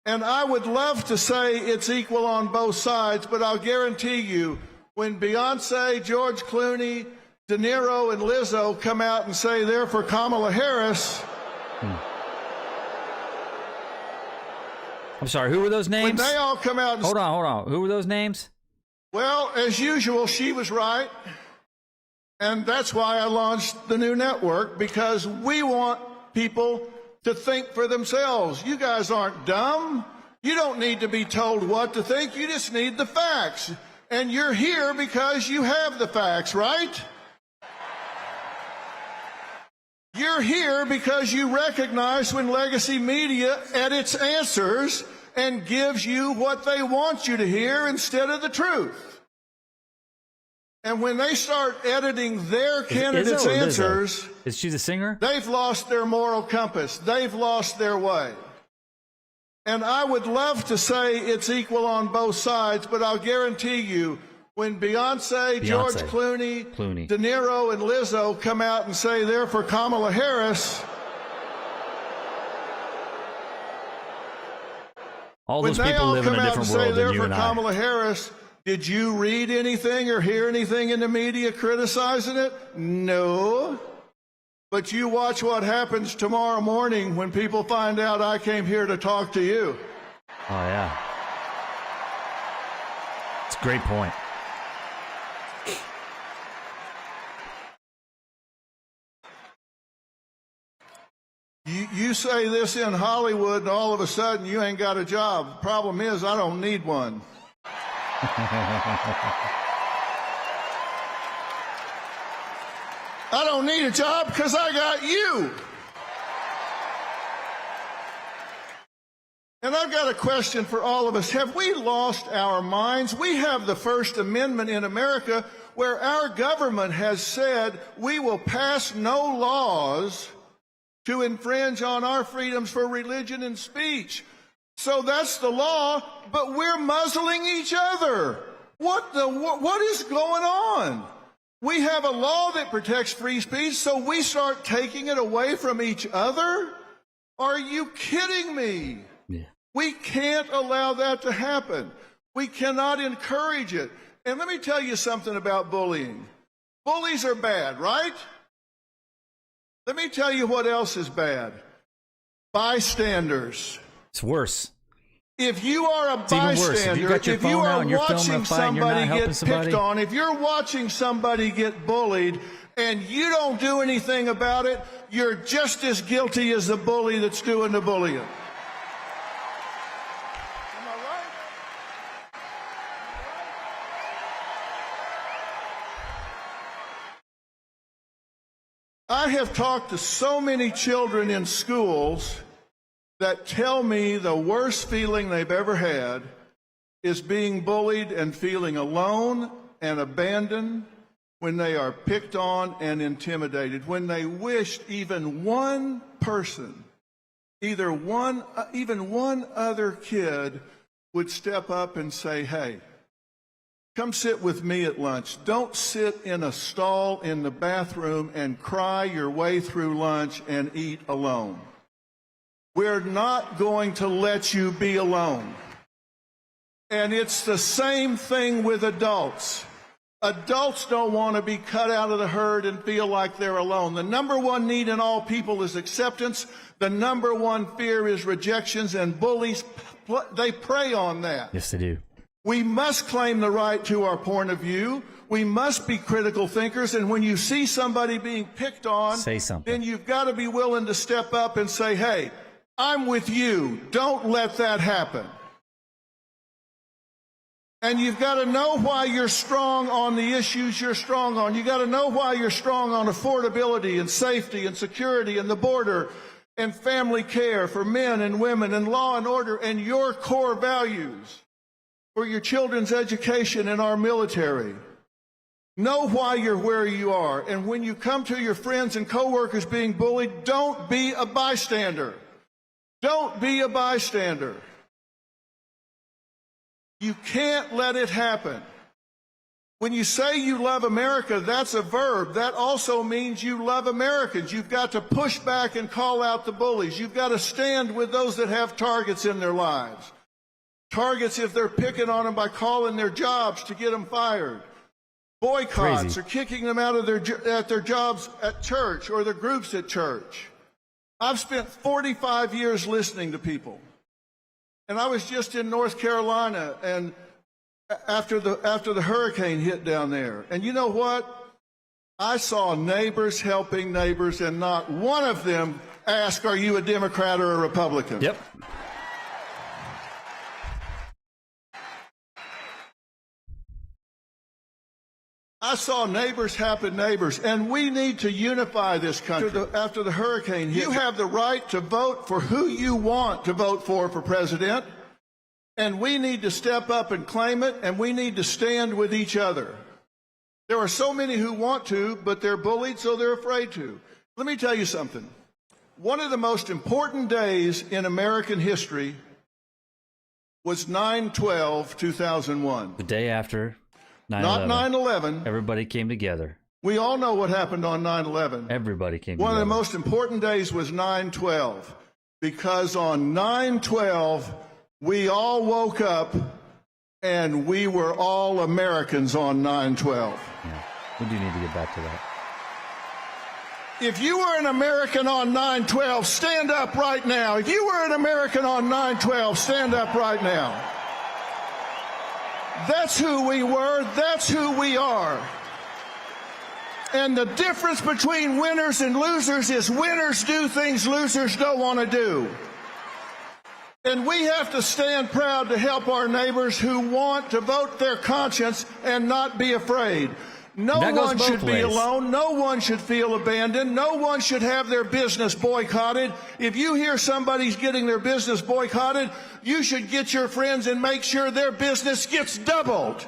And I would love to say it's equal on both sides, but I'll guarantee you, when Beyonce, George Clooney, De Niro, and Lizzo come out and say they're for Kamala Harris. I'm sorry, who were those names? When they all come out and Hold on. Who were those names? Well, as usual, she was right. And that's why I launched the new network, because we want people to think for themselves. You guys aren't dumb. You don't need to be told what to think. You just need the facts. And you're here because you have the facts, right? You're here because you recognize when legacy media edits answers and gives you what they want you to hear instead of the truth. And when they start editing their candidates' answers, is she the singer? They've lost their moral compass. They've lost their way. And I would love to say it's equal on both sides, but I'll guarantee you, when Beyonce, George Clooney, De Niro, and Lizzo come out and say they're for Kamala Harris, all those when they people all live in come a out and different say world they're than you for and I. Kamala Harris, did you read anything or hear anything in the media criticizing it? No. But you watch what happens tomorrow morning when people find out I came here to talk to you. Oh, yeah. It's a great point. You say this in Hollywood, and all of a sudden you ain't got a job. Problem is, I don't need one. I don't need a job because I got you. And I've got a question for all of us. Have we lost our minds? We have the First Amendment in America where our government has said we will pass no laws to infringe on our freedoms for religion and speech. So that's the law, but we're muzzling each other. What is going on? We have a law that protects free speech, so we start taking it away from each other? Are you kidding me? Yeah. We can't allow that to happen. We cannot encourage it. And let me tell you something about bullying. Bullies are bad, right? Let me tell you what else is bad. Bystanders. It's worse. If you are a bystander, if you are watching somebody get picked on, if you're watching somebody get bullied and you don't do anything about it, you're just as guilty as the bully that's doing the bullying. Am I right? I have talked to so many children in schools that tell me the worst feeling they've ever had is being bullied and feeling alone and abandoned when they are picked on and intimidated, when they wished even one person, even one other kid would step up and say, hey, come sit with me at lunch. Don't sit in a stall in the bathroom and cry your way through lunch and eat alone. We're not going to let you be alone. And it's the same thing with adults. Adults don't want to be cut out of the herd and feel like they're alone. The number one need in all people is acceptance. The number one fear is rejections, and bullies, they prey on that. Yes, they do. We must claim the right to our point of view. We must be critical thinkers, and when you see somebody being picked on, say something. Then you've got to be willing to step up and say, hey, I'm with you. Don't let that happen. And you've got to know why you're strong on the issues you're strong on. You've got to know why you're strong on affordability and safety and security and the border and family care for men and women and law and order and your core values for your children's education and our military. Know why you're where you are. And when you come to your friends and coworkers being bullied, don't be a bystander. Don't be a bystander. You can't let it happen. When you say you love America, that's a verb. That also means you love Americans. You've got to push back and call out the bullies. You've got to stand with those that have targets in their lives. Targets if they're picking on them by calling their jobs to get them fired. Boycotts Crazy. or kicking them out of their jobs at church or their groups at church. I've spent 45 years listening to people. And I was just in North Carolina and after the hurricane hit down there. And you know what? I saw neighbors helping neighbors, and not one of them asked, are you a Democrat or a Republican? Yep. I saw neighbors helping neighbors, and we need to unify this country. After the hurricane hit, you have the right to vote for who you want to vote for president. And we need to step up and claim it, and we need to stand with each other. There are so many who want to, but they're bullied, so they're afraid to. Let me tell you something. One of the most important days in American history was 9/12/2001. The day after 9/11. Not 9/11. Everybody came together. We all know what happened on 9/11. Everybody came One together. of the most important days was 9/12, because on 9/12, we all woke up and we were all Americans on 9/12. Yeah, we do need to get back to that. If you were an American on 9/12, stand up right now. If you were an American on 9/12, stand up right now. That's who we were. That's who we are. And the difference between winners and losers is winners do things losers don't want to do. And we have to stand proud to help our neighbors who want to vote their conscience and not be afraid. No one should be alone. No one should feel abandoned. No one should have their business boycotted. If you hear somebody's getting their business boycotted, you should get your friends and make sure their business gets doubled.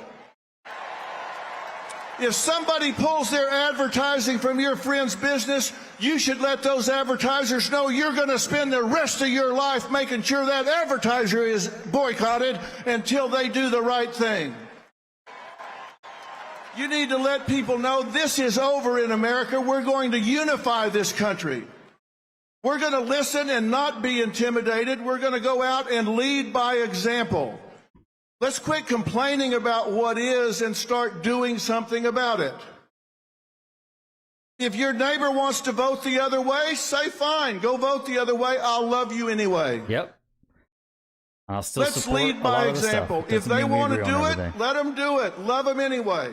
If somebody pulls their advertising from your friend's business, you should let those advertisers know you're going to spend the rest of your life making sure that advertiser is boycotted until they do the right thing. You need to let people know this is over in America. We're going to unify this country. We're going to listen and not be intimidated. We're going to go out and lead by example. Let's quit complaining about what is and start doing something about it. If your neighbor wants to vote the other way, say fine, go vote the other way. I'll love you anyway. Yep. I'll still Let's support lead a by lot of the example. stuff. If Doesn't they mean we want to agree on do it, everything. let them do it. Love them anyway.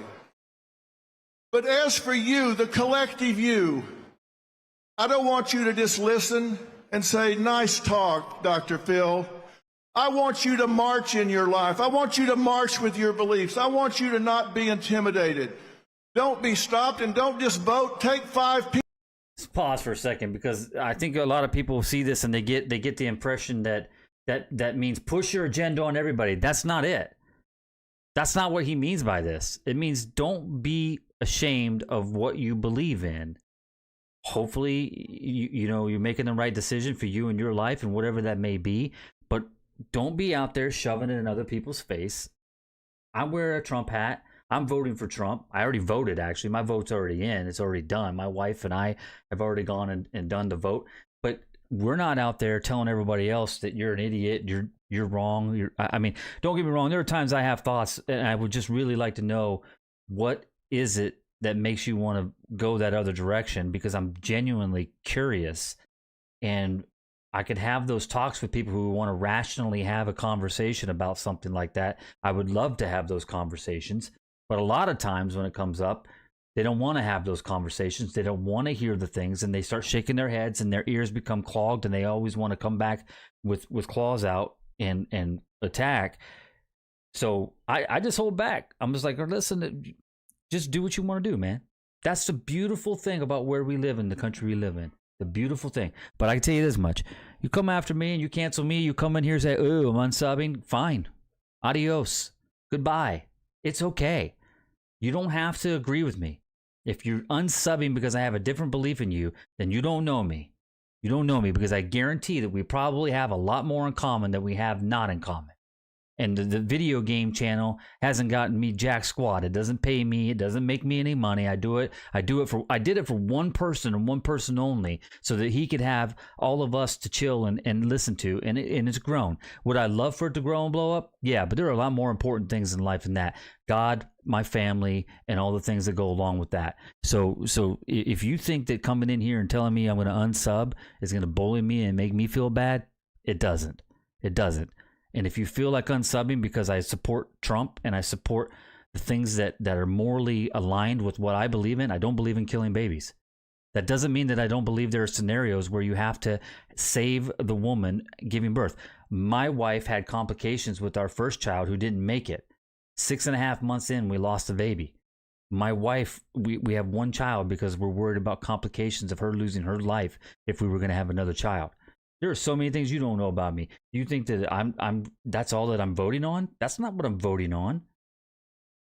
But as for you, the collective you, I don't want you to just listen and say, nice talk, Dr. Phil. I want you to march in your life. I want you to march with your beliefs. I want you to not be intimidated. Don't be stopped, and don't just vote. Take 5 people. Let's pause for a second, because I think a lot of people see this and they get the impression that means push your agenda on everybody. That's not it. That's not what he means by this. It means don't be ashamed of what you believe in. Hopefully, you know you're making the right decision for you and your life and whatever that may be. But don't be out there shoving it in other people's face. I wear a Trump hat. I'm voting for Trump. I already voted, actually. My vote's already in. It's already done. My wife and I have already gone and done the vote. But we're not out there telling everybody else that you're an idiot, you're wrong. I mean, don't get me wrong. There are times I have thoughts, and I would just really like to know, what is it that makes you want to go that other direction? Because I'm genuinely curious, and I could have those talks with people who want to rationally have a conversation about something like that. I would love to have those conversations. But a lot of times when it comes up, they don't want to have those conversations. They don't want to hear the things, and they start shaking their heads and their ears become clogged, and they always want to come back with claws out and attack. So I just hold back. I'm just like, listen, just do what you want to do, man. That's the beautiful thing about where we live in, the country we live in. The beautiful thing. But I can tell you this much. You come after me and you cancel me, you come in here and say, oh, I'm unsubbing. Fine. Adios. Goodbye. It's okay. You don't have to agree with me. If you're unsubbing because I have a different belief in you, then you don't know me. You don't know me, because I guarantee that we probably have a lot more in common than we have not in common. And the video game channel hasn't gotten me jack squat. It doesn't pay me. It doesn't make me any money. I did it for one person and one person only, so that he could have all of us to chill and listen to. And it's grown. Would I love for it to grow and blow up? Yeah, but there are a lot more important things in life than that. God, my family, and all the things that go along with that. So if you think that coming in here and telling me I'm going to unsub is going to bully me and make me feel bad, it doesn't. It doesn't. And if you feel like unsubbing because I support Trump and I support the things that are morally aligned with what I believe in, I don't believe in killing babies. That doesn't mean that I don't believe there are scenarios where you have to save the woman giving birth. My wife had complications with our first child who didn't make it. 6.5 months in, we lost the baby. My wife, we have one child because we're worried about complications of her losing her life if we were going to have another child. There are so many things you don't know about me. You think that that's all that I'm voting on? That's not what I'm voting on.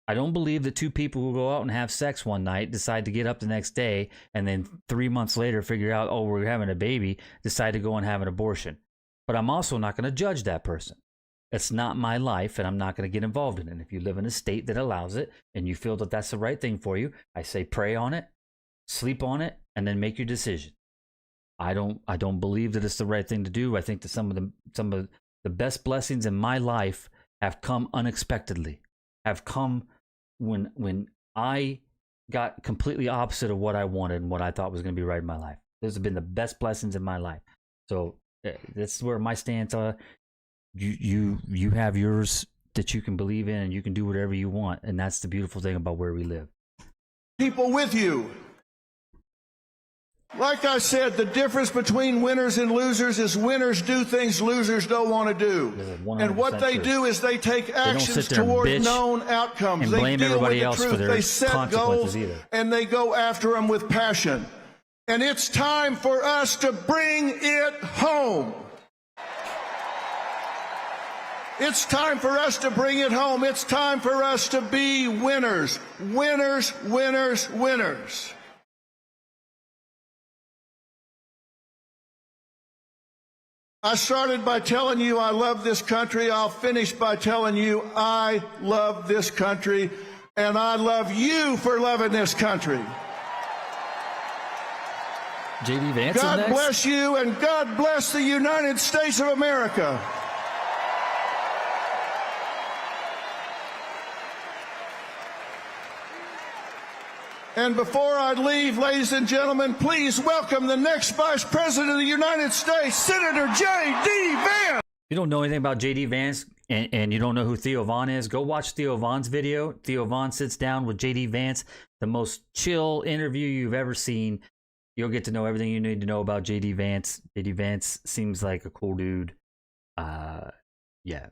I don't believe that two people who go out and have sex one night decide to get up the next day and then 3 months later figure out, oh, we're having a baby, decide to go and have an abortion. But I'm also not going to judge that person. It's not my life, and I'm not going to get involved in it. And if you live in a state that allows it and you feel that that's the right thing for you, I say pray on it, sleep on it, and then make your decision. I don't believe that it's the right thing to do. I think that some of the best blessings in my life have come unexpectedly, have come when I got completely opposite of what I wanted and what I thought was going to be right in my life. Those have been the best blessings in my life. So that's where my stance are. You have yours that you can believe in, and you can do whatever you want, and that's the beautiful thing about where we live. People with you. Like I said, the difference between winners and losers is winners do things losers don't want to do. And what they do is they take actions toward known outcomes. They deal with the truth. They set goals and they go after them with passion. And it's time for us to bring it home. It's time for us to bring it home. It's time for us to be winners. Winners, winners, winners. I started by telling you I love this country. I'll finish by telling you I love this country, and I love you for loving this country. JD Vance. God bless you, and God bless the United States of America. And before I leave, ladies and gentlemen, please welcome the next Vice President of the United States, Senator J.D. Vance. If you don't know anything about J.D. Vance and you don't know who Theo Von is, go watch Theo Von's video. Theo Von sits down with J.D. Vance, the most chill interview you've ever seen. You'll get to know everything you need to know about J.D. Vance. J.D. Vance seems like a cool dude. Yeah.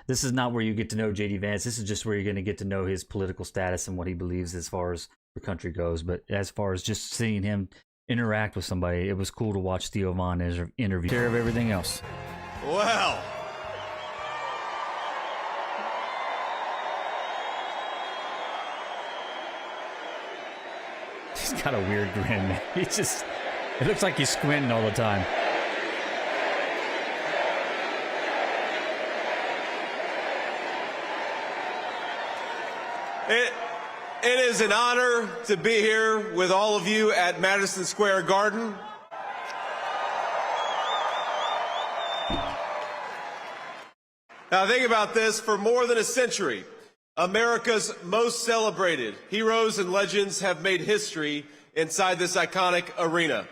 This is not where you get to know JD Vance. This is just where you're going to get to know his political status and what he believes as far as the country goes. But as far as just seeing him interact with somebody, it was cool to watch Theo Von interview. Take care of everything else. Well, he's got a weird grin, man. It looks like he's squinting all the time. It is an honor to be here with all of you at Madison Square Garden. Now think about this. For more than a century, America's most celebrated heroes and legends have made history inside this iconic arena.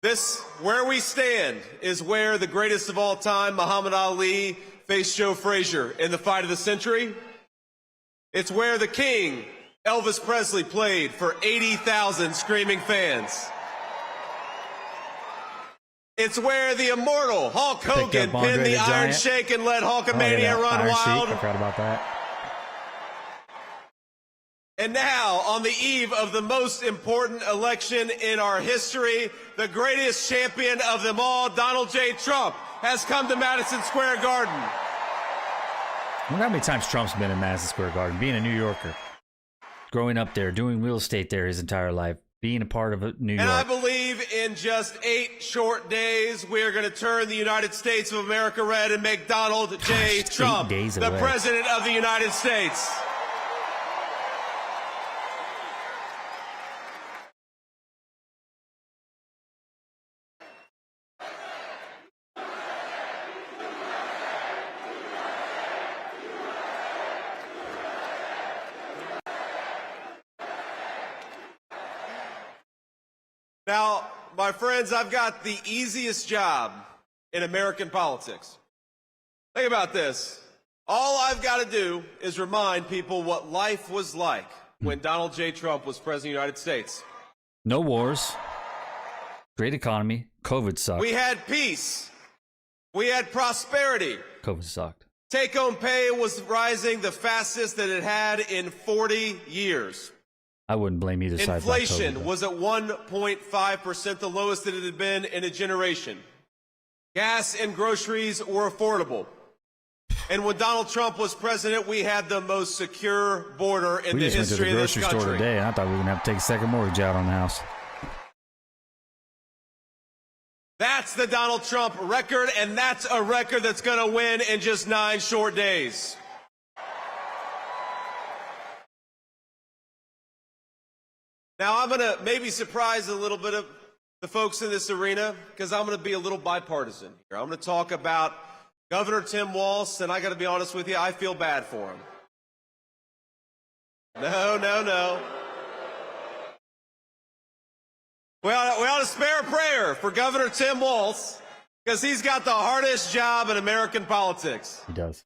This, where we stand, is where the greatest of all time, Muhammad Ali, faced Joe Frazier in the fight of the century. It's where the King, Elvis Presley, played for 80,000 screaming fans. It's where the immortal Hulk Hogan pinned the Iron Sheik and let Hulkamania run wild. I forgot about that. And now, on the eve of the most important election in our history, the greatest champion of them all, Donald J. Trump, has come to Madison Square Garden. I wonder how many times Trump's been in Madison Square Garden, being a New Yorker, growing up there, doing real estate there his entire life, being a part of New York. And I believe in just 8 short days, we are going to turn the United States of America red and make Donald J. Trump the President of the United States. Now, my friends, I've got the easiest job in American politics. Think about this. All I've got to do is remind people what life was like when Donald J. Trump was President of the United States. No wars. Great economy. COVID sucked. We had peace. We had prosperity. COVID sucked. Take-home pay was rising the fastest that it had in 40 years. I wouldn't blame either side. Inflation was at 1.5%, the lowest that it had been in a generation. Gas and groceries were affordable. And when Donald Trump was president, we had the most secure border in the history of this country. We just went to the grocery store today, and I thought we were going to have to take a second mortgage out on the house. That's the Donald Trump record, and that's a record that's going to win in just 9 short days. Now, I'm going to maybe surprise a little bit of the folks in this arena because I'm going to be a little bipartisan here. I'm going to talk about Governor Tim Walz, and I got to be honest with you, I feel bad for him. No. We ought to spare a prayer for Governor Tim Walz because he's got the hardest job in American politics. He does.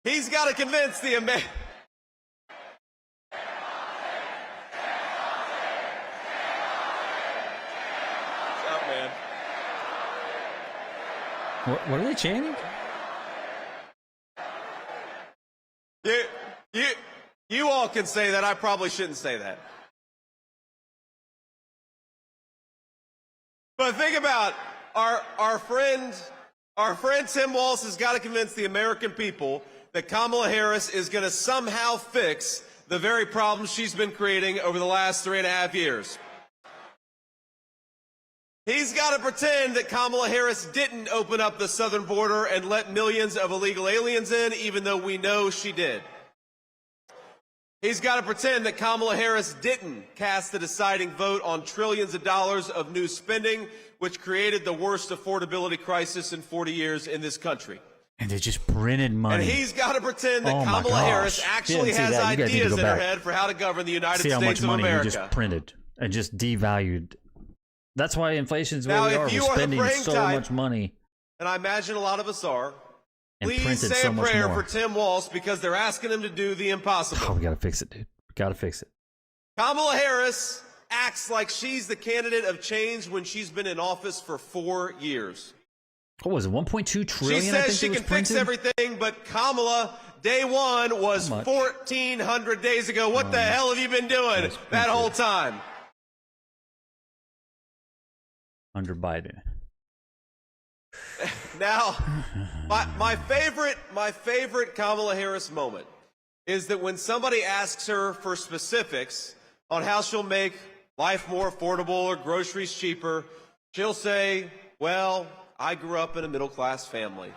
He's got to convince the American... What are they chanting? You all can say that. I probably shouldn't say that. But think about our friend Tim Walz has got to convince the American people that Kamala Harris is going to somehow fix the very problems she's been creating over the last 3.5 years. He's got to pretend that Kamala Harris didn't open up the southern border and let millions of illegal aliens in, even though we know she did. He's got to pretend that Kamala Harris didn't cast the deciding vote on trillions of dollars of new spending, which created the worst affordability crisis in 40 years in this country. And they just printed money. And he's got to pretend that Kamala Harris actually has ideas in her head for how to govern the United States of America. See how much money he just printed and just devalued. That's why inflation's where we are. We're spending so much money. And I imagine a lot of us are. Please say a prayer for Tim Walz because they're asking him to do the impossible. Oh, we got to fix it, dude. We got to fix it. Kamala Harris acts like she's the candidate of change when she's been in office for 4 years. What was it, 1.2 trillion? She says she can fix everything, but Kamala, day one was 1,400 days ago. What the hell have you been doing that whole time? Under Biden. Now, my favorite Kamala Harris moment is that when somebody asks her for specifics on how she'll make life more affordable or groceries cheaper, she'll say, well, I grew up in a middle-class family.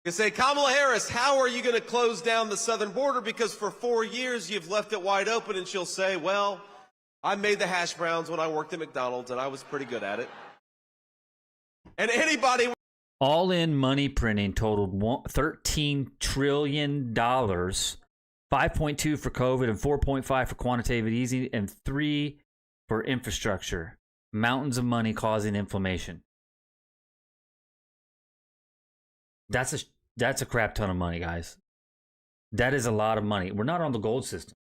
You say, Kamala Harris, how are you going to close down the southern border? Because for 4 years you've left it wide open. And she'll say, well, I made the hash browns when I worked at McDonald's, and I was pretty good at it. And anybody... All in money printing totaled $13 trillion, 5.2 for COVID and 4.5 for quantitative easing, and 3 for infrastructure. Mountains of money causing inflammation. That's a crap ton of money, guys. That is a lot of money. We're not on the gold system.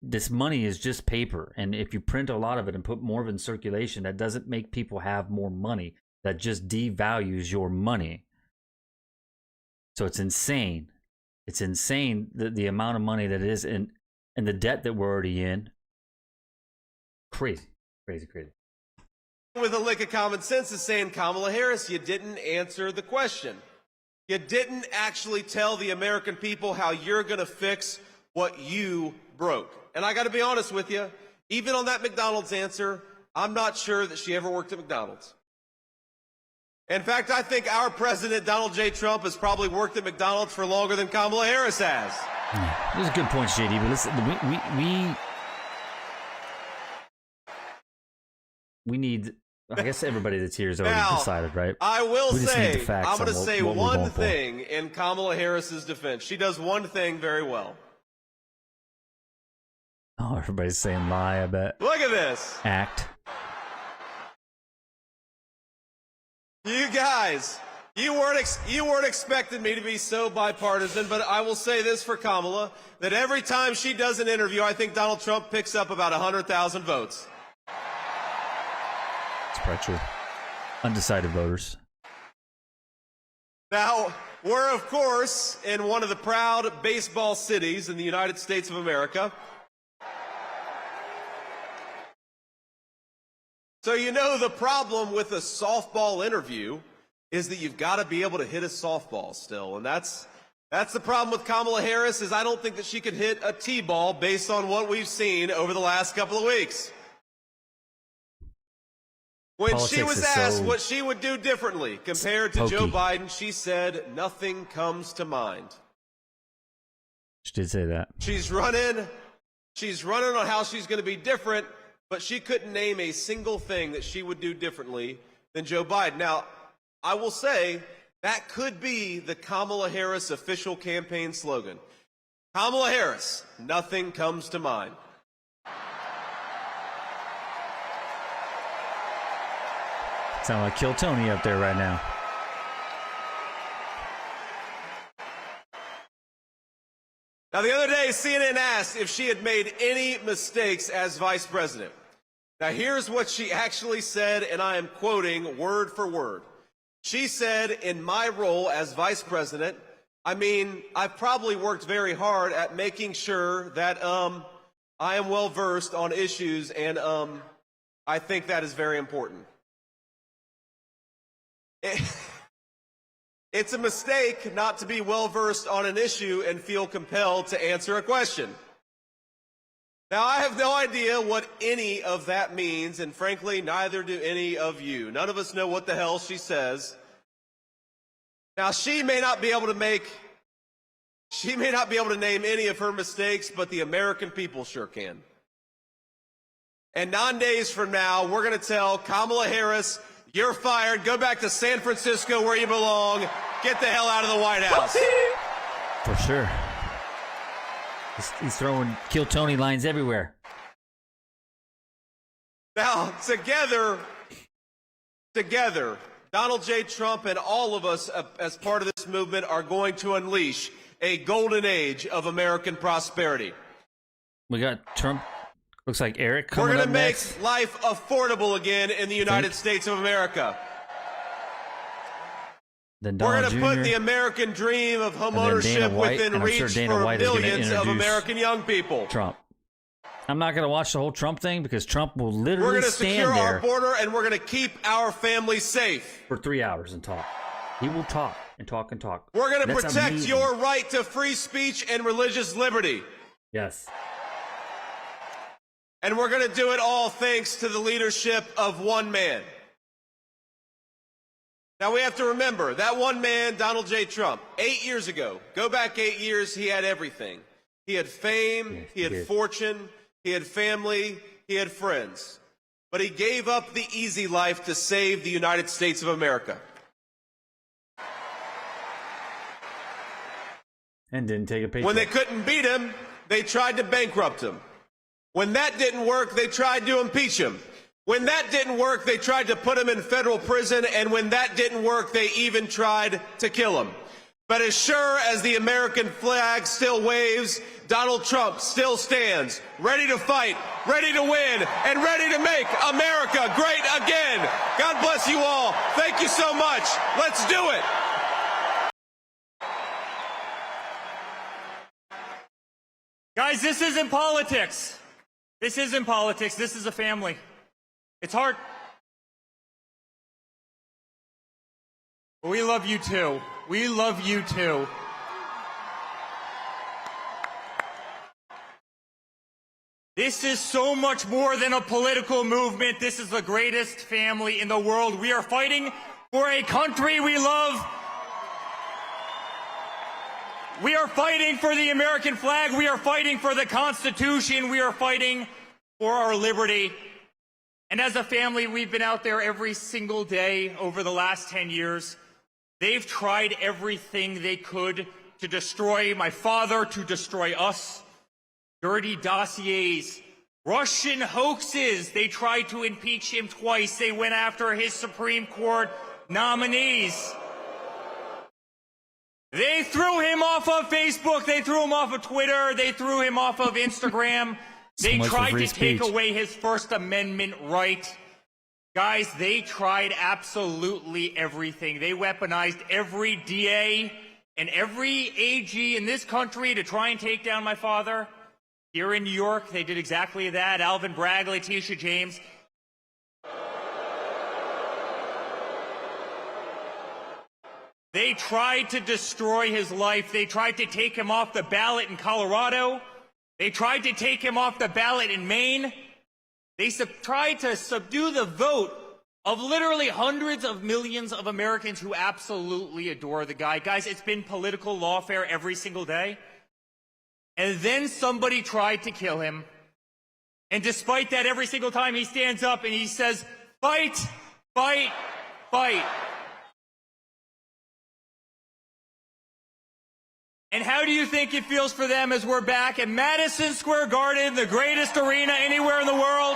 This money is just paper, and if you print a lot of it and put more of it in circulation, that doesn't make people have more money. That just devalues your money. So it's insane. It's insane the amount of money that is in, and the debt that we're already in. Crazy. With a lick of common sense is saying, Kamala Harris, you didn't answer the question. You didn't actually tell the American people how you're going to fix what you broke. And I got to be honest with you, even on that McDonald's answer, I'm not sure that she ever worked at McDonald's. In fact, I think our president, Donald J. Trump, has probably worked at McDonald's for longer than Kamala Harris has. Those are good points, JD. But listen, we need. I guess everybody that's here has already decided, right? I will say, I'm going to on say what we're one going for. thing in Kamala Harris's defense. She does one thing very well. Oh, everybody's saying lie, I bet. Look at this. Act. You guys, you weren't expecting me to be so bipartisan, but I will say this for Kamala, that every time she does an interview, I think Donald Trump picks up about 100,000 votes. It's probably true. Undecided voters. Now, we're, of course, in one of the proud baseball cities in the United States of America. So you know the problem with a softball interview is that you've got to be able to hit a softball still. And that's the problem with Kamala Harris, is I don't think that she could hit a T-ball based on what we've seen over the last couple of weeks. When she was asked what she would do differently compared to Joe Biden, she said, nothing comes to mind. She did say that. She's running on how she's going to be different, but she couldn't name a single thing that she would do differently than Joe Biden. Now, I will say that could be the Kamala Harris official campaign slogan. Kamala Harris, nothing comes to mind. Sound like Kill Tony up there right now. Now, the other day, CNN asked if she had made any mistakes as vice president. Now, here's what she actually said, and I am quoting word for word. She said, in my role as vice president, I've probably worked very hard at making sure that I am well versed on issues, and I think that is very important. It's a mistake not to be well versed on an issue and feel compelled to answer a question. Now, I have no idea what any of that means, and frankly, neither do any of you. None of us know what the hell she says. Now, she may not be able to name any of her mistakes, but the American people sure can. And 9 days from now, we're going to tell Kamala Harris, you're fired. Go back to San Francisco where you belong. Get the hell out of the White House. For sure. He's throwing Kill Tony lines everywhere. Now, together, Donald J. Trump and all of us as part of this movement are going to unleash a golden age of American prosperity. We got Trump. Looks like Eric coming We're going to make next. life affordable again in the United States of America. Then We're Donald going to put Jr. the American dream of homeownership within reach for millions of American young people. Trump. I'm not going to watch the whole Trump thing because Trump will literally We're going to stand secure there our border, and we're going to keep our families safe. for 3 hours and talk. He will talk and talk and talk. We're going to That's protect amazing. your right to free speech and religious liberty. Yes. And we're going to do it all thanks to the leadership of one man. Now, we have to remember, that one man, Donald J. Trump, 8 years ago, go back 8 years, he had everything. He had fame, Yes, he had did. fortune, he had family, he had friends. But he gave up the easy life to save the United States of America. And didn't take a paycheck. When they couldn't beat him, they tried to bankrupt him. When that didn't work, they tried to impeach him. When that didn't work, they tried to put him in federal prison, and when that didn't work, they even tried to kill him. But as sure as the American flag still waves, Donald Trump still stands, ready to fight, ready to win, and ready to make America great again. God bless you all. Thank you so much. Let's do it. Guys, this isn't politics. This isn't politics. This is a family. It's hard. We love you too. We love you too. This is so much more than a political movement. This is the greatest family in the world. We are fighting for a country we love. We are fighting for the American flag. We are fighting for the Constitution. We are fighting for our liberty. And as a family, we've been out there every single day over the last 10 years. They've tried everything they could to destroy my father, to destroy us. Dirty dossiers, Russian hoaxes. They tried to impeach him twice. They went after his Supreme Court nominees. They threw him off of Facebook. They threw him off of Twitter. They threw him off of Instagram. They tried to take away his First Amendment right. Guys, they tried absolutely everything. They weaponized every DA and every AG in this country to try and take down my father. Here in New York, they did exactly that. Alvin Bragg, Letitia James. They tried to destroy his life. They tried to take him off the ballot in Colorado. They tried to take him off the ballot in Maine. They tried to subdue the vote of literally hundreds of millions of Americans who absolutely adore the guy. Guys, it's been political lawfare every single day. And then somebody tried to kill him. And despite that, every single time he stands up and he says, fight, fight, fight. And how do you think it feels for them as we're back at Madison Square Garden, the greatest arena anywhere in the world?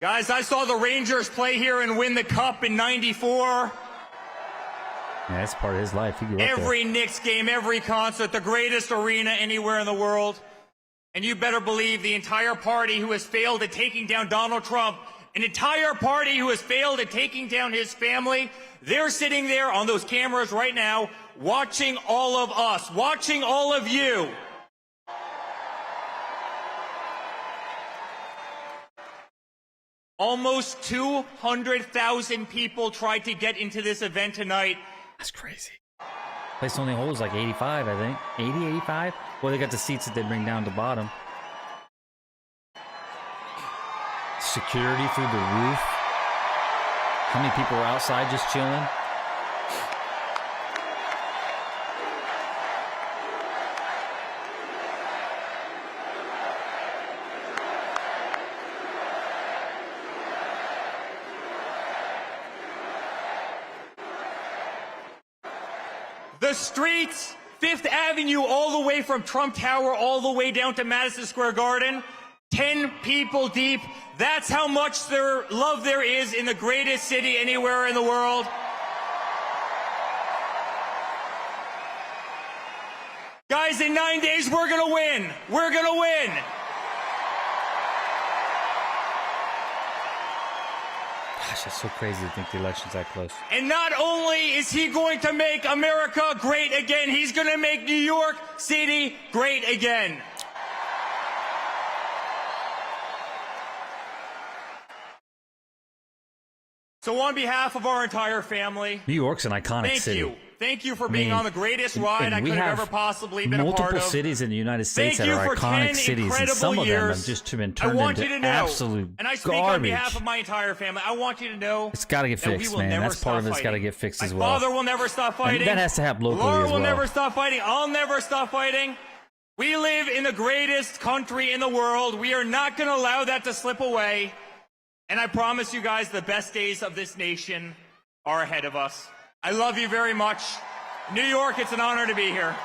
Guys, I saw the Rangers play here and win the Cup in '94. Yeah, that's part of his life. He grew up Every there. Knicks game, every concert, the greatest arena anywhere in the world. And you better believe the entire party who has failed at taking down Donald Trump, an entire party who has failed at taking down his family, they're sitting there on those cameras right now, watching all of us, watching all of you. Almost 200,000 people tried to get into this event tonight. That's crazy. Place only holds like 85, I think. 80, 85? Well, they got the seats that they bring down to the bottom. Security through the roof. How many people are outside just chilling? The streets, Fifth Avenue, all the way from Trump Tower, all the way down to Madison Square Garden, 10 people deep. That's how much love there is in the greatest city anywhere in the world. Guys, in 9 days, we're gonna win. We're gonna win. Gosh, that's so crazy to think the election's that close. And not only is he going to make America great again, he's going to make New York City great again. So on behalf of our entire family, New York's an iconic city. thank you. Thank you for being on the greatest ride I could have ever possibly been a part of. Multiple cities in the United States that are iconic cities, and some of them have just been turned into absolute and I speak garbage. on behalf of my entire family. I want you to know It's got to get fixed, man. That's part of it's got to get fixed as well. My father will never stop fighting. And that has to happen locally Laura as well. will never stop fighting. I'll never stop fighting. We live in the greatest country in the world. We are not going to allow that to slip away. And I promise you guys the best days of this nation are ahead of us. I love you very much. New York, it's an honor to be here.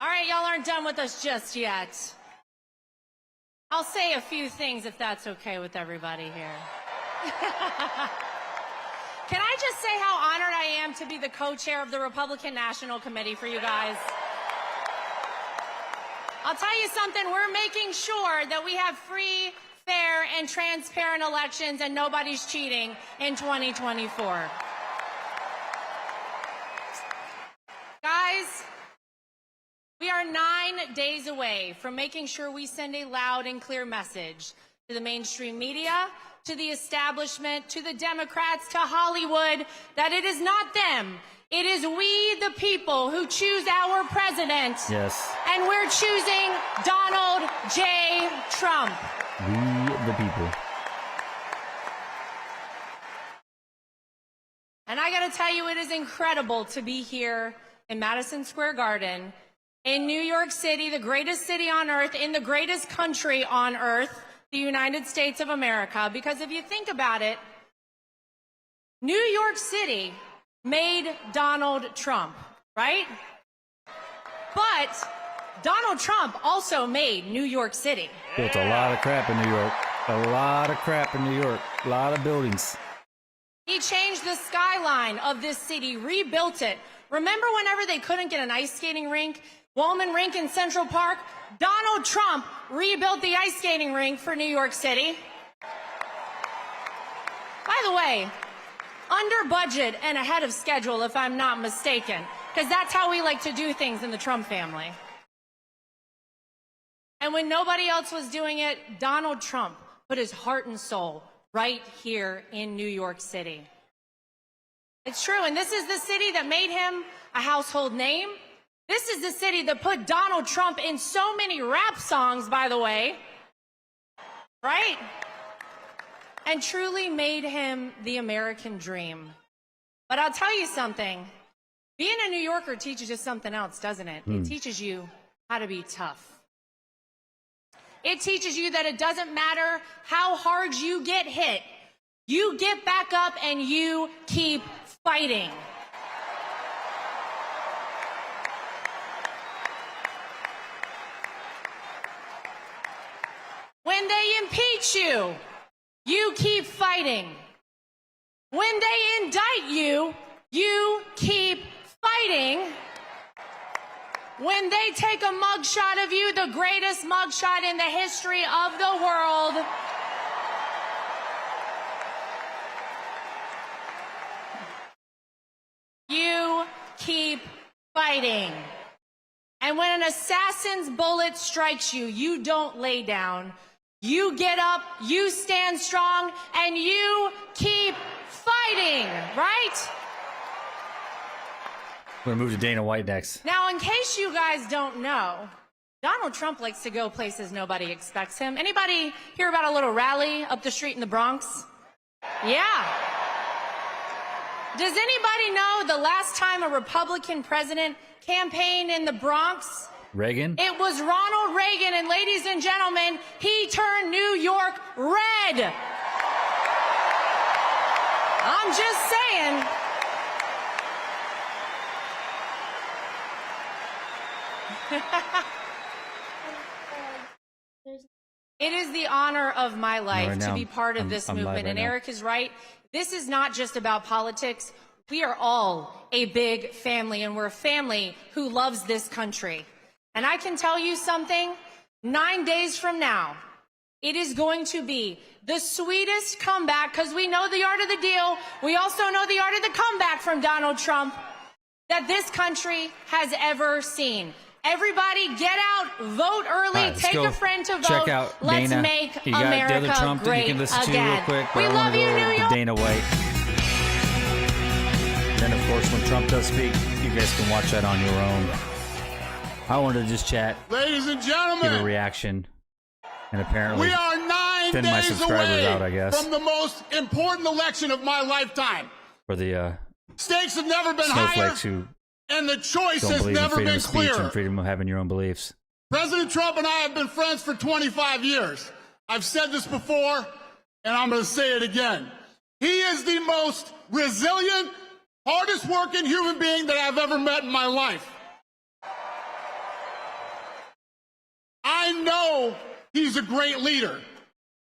All right, y'all aren't done with us just yet. I'll say a few things if that's okay with everybody here. Can I just say how honored I am to be the co-chair of the Republican National Committee for you guys? I'll tell you something, we're making sure that we have free, fair, and transparent elections and nobody's cheating in 2024. Guys, we are 9 days away from making sure we send a loud and clear message to the mainstream media, to the establishment, to the Democrats, to Hollywood, that it is not them. It is we, the people, who choose our president. Yes. And we're choosing Donald J. Trump. We, the people. And I got to tell you, it is incredible to be here in Madison Square Garden, in New York City, the greatest city on earth, in the greatest country on earth, the United States of America. Because if you think about it, New York City made Donald Trump, right? But Donald Trump also made New York City. Built a lot of crap in New York. A lot of crap in New York. A lot of buildings. He changed the skyline of this city, rebuilt it. Remember whenever they couldn't get an ice skating rink, Woolman Rink in Central Park? Donald Trump rebuilt the ice skating rink for New York City. By the way, under budget and ahead of schedule, if I'm not mistaken, because that's how we like to do things in the Trump family. And when nobody else was doing it, Donald Trump put his heart and soul right here in New York City. It's true, and this is the city that made him a household name. This is the city that put Donald Trump in so many rap songs, by the way, right? And truly made him the American dream. But I'll tell you something, being a New Yorker teaches you something else, doesn't it? It teaches you how to be tough. It teaches you that it doesn't matter how hard you get hit, you get back up and you keep fighting. When they impeach you, you keep fighting. When they indict you, you keep fighting. When they take a mugshot of you, the greatest mugshot in the history of the world, you keep fighting. And when an assassin's bullet strikes you, you don't lay down. You get up, you stand strong, and you keep fighting, right? We're going to move to Dana White next. Now, in case you guys don't know, Donald Trump likes to go places nobody expects him. Anybody hear about a little rally up the street in the Bronx? Yeah. Does anybody know the last time a Republican president campaigned in the Bronx? Reagan? It was Ronald Reagan, and ladies and gentlemen, he turned New York red. I'm just saying. It is the honor of my life to be part of this movement. And Eric is right. This is not just about politics. We are all a big family, and we're a family who loves this country. And I can tell you something, 9 days from now, it is going to be the sweetest comeback, because we know the art of the deal. We also know the art of the comeback from Donald Trump that this country has ever seen. Everybody get out, vote early, right, take a friend to vote. Check out Let's Dana. make you got America the other Trump great that you can listen again. to real quick. But We I love want to you, go New over York. to Dana White. Then, of course, when Trump does speak, you guys can watch that on your own. I wanted to just chat, Ladies and give gentlemen, a reaction, and apparently we are 9 thin my days subscribers away out, I guess, from the most important election of my lifetime. for the Stakes have never been higher, snowflakes who and the choice don't has believe in never freedom been of speech clearer. and freedom of having your own beliefs. President Trump and I have been friends for 25 years. I've said this before, and I'm going to say it again. He is the most resilient, hardest working human being that I've ever met in my life. I know he's a great leader.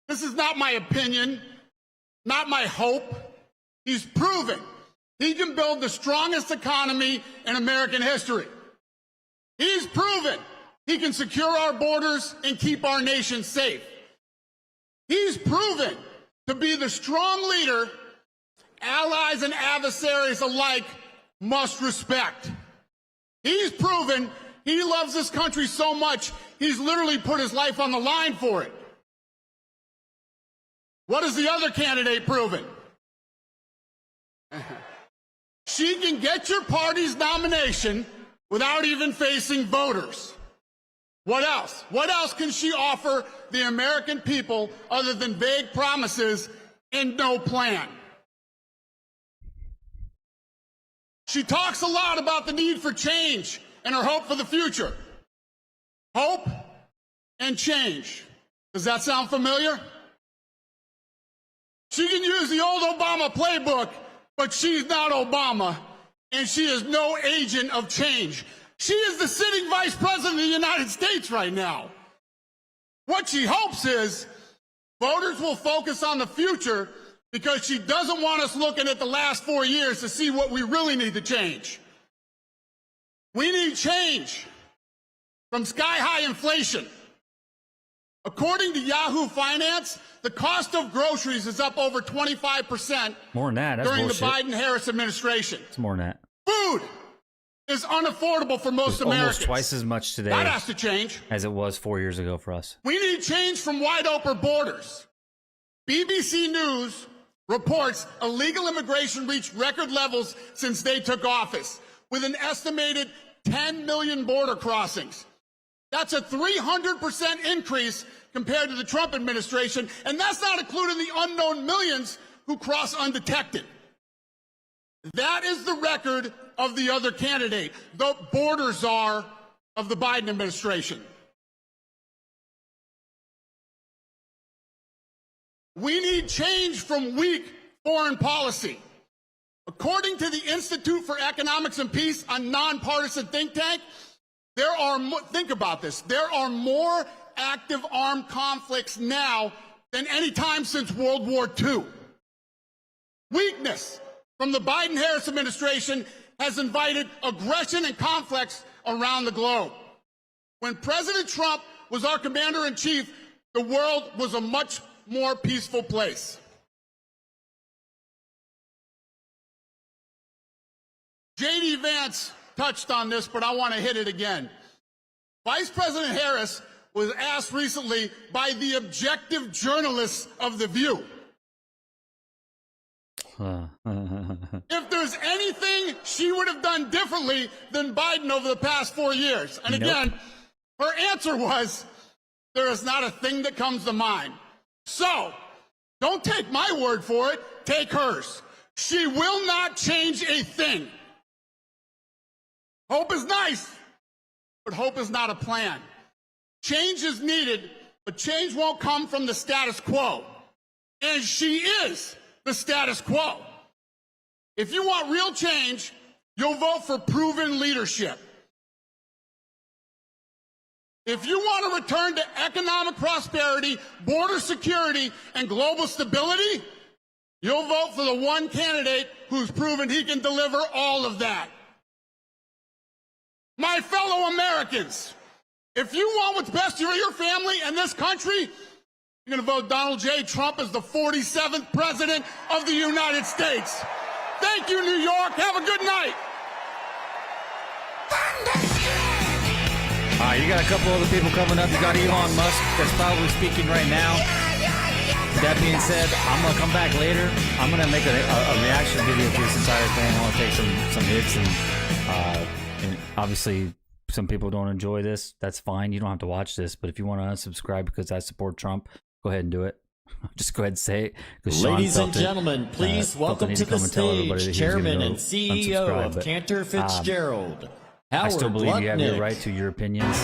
This is not my opinion, not my hope. He's proven he can build the strongest economy in American history. He's proven he can secure our borders and keep our nation safe. He's proven to be the strong leader allies and adversaries alike must respect. He's proven He loves this country so much, he's literally put his life on the line for it. What has the other candidate proven? She can get your party's nomination without even facing voters. What else? What else can she offer the American people other than vague promises and no plan? She talks a lot about the need for change and her hope for the future. Hope and change. Does that sound familiar? She can use the old Obama playbook, but she's not Obama, and she is no agent of change. She is the sitting vice president of the United States right now. What she hopes is voters will focus on the future because she doesn't want us looking at the last 4 years to see what we really need to change. We need change from sky-high inflation. According to Yahoo Finance, the cost of groceries is up over 25% more than that. That's during bullshit. the Biden-Harris administration. It's more than that. Food is unaffordable for most Americans. Almost twice as much today That has to change. as it was 4 years ago for us. We need change from wide open borders. BBC News reports illegal immigration reached record levels since they took office, with an estimated 10 million border crossings. That's a 300% increase compared to the Trump administration, and that's not including the unknown millions who cross undetected. That is the record of the other candidate, the border czar of the Biden administration. We need change from weak foreign policy. According to the Institute for Economics and Peace, a nonpartisan think tank, think about this, there are more active armed conflicts now than any time since World War II. Weakness from the Biden-Harris administration has invited aggression and conflicts around the globe. When President Trump was our commander-in-chief, the world was a much more peaceful place. J.D. Vance touched on this, but I want to hit it again. Vice President Harris was asked recently by the objective journalists of The View if there's anything she would have done differently than Biden over the past 4 years. And again, her answer was, there is not a thing that comes to mind. So, don't take my word for it, take hers. She will not change a thing. Hope is nice, but hope is not a plan. Change is needed, but change won't come from the status quo. And she is the status quo. If you want real change, you'll vote for proven leadership. If you want to return to economic prosperity, border security, and global stability, you'll vote for the one candidate who's proven he can deliver all of that. My fellow Americans, if you want what's best for your family and this country, you're going to vote Donald J. Trump as the 47th President of the United States. Thank you, New York. Have a good night. All right, you got a couple other people coming up. You got Elon Musk that's probably speaking right now. That being said, I'm going to come back later. I'm going to make a reaction video to this entire thing. I want to take some hits, and obviously some people don't enjoy this. That's fine. You don't have to watch this. But if you want to unsubscribe because I support Trump, go ahead and do it. Just go ahead and say it. Ladies and gentlemen, please welcome to the stage Chairman and CEO of Cantor Fitzgerald, Howard I still believe you have your Lutnick. right to your opinions.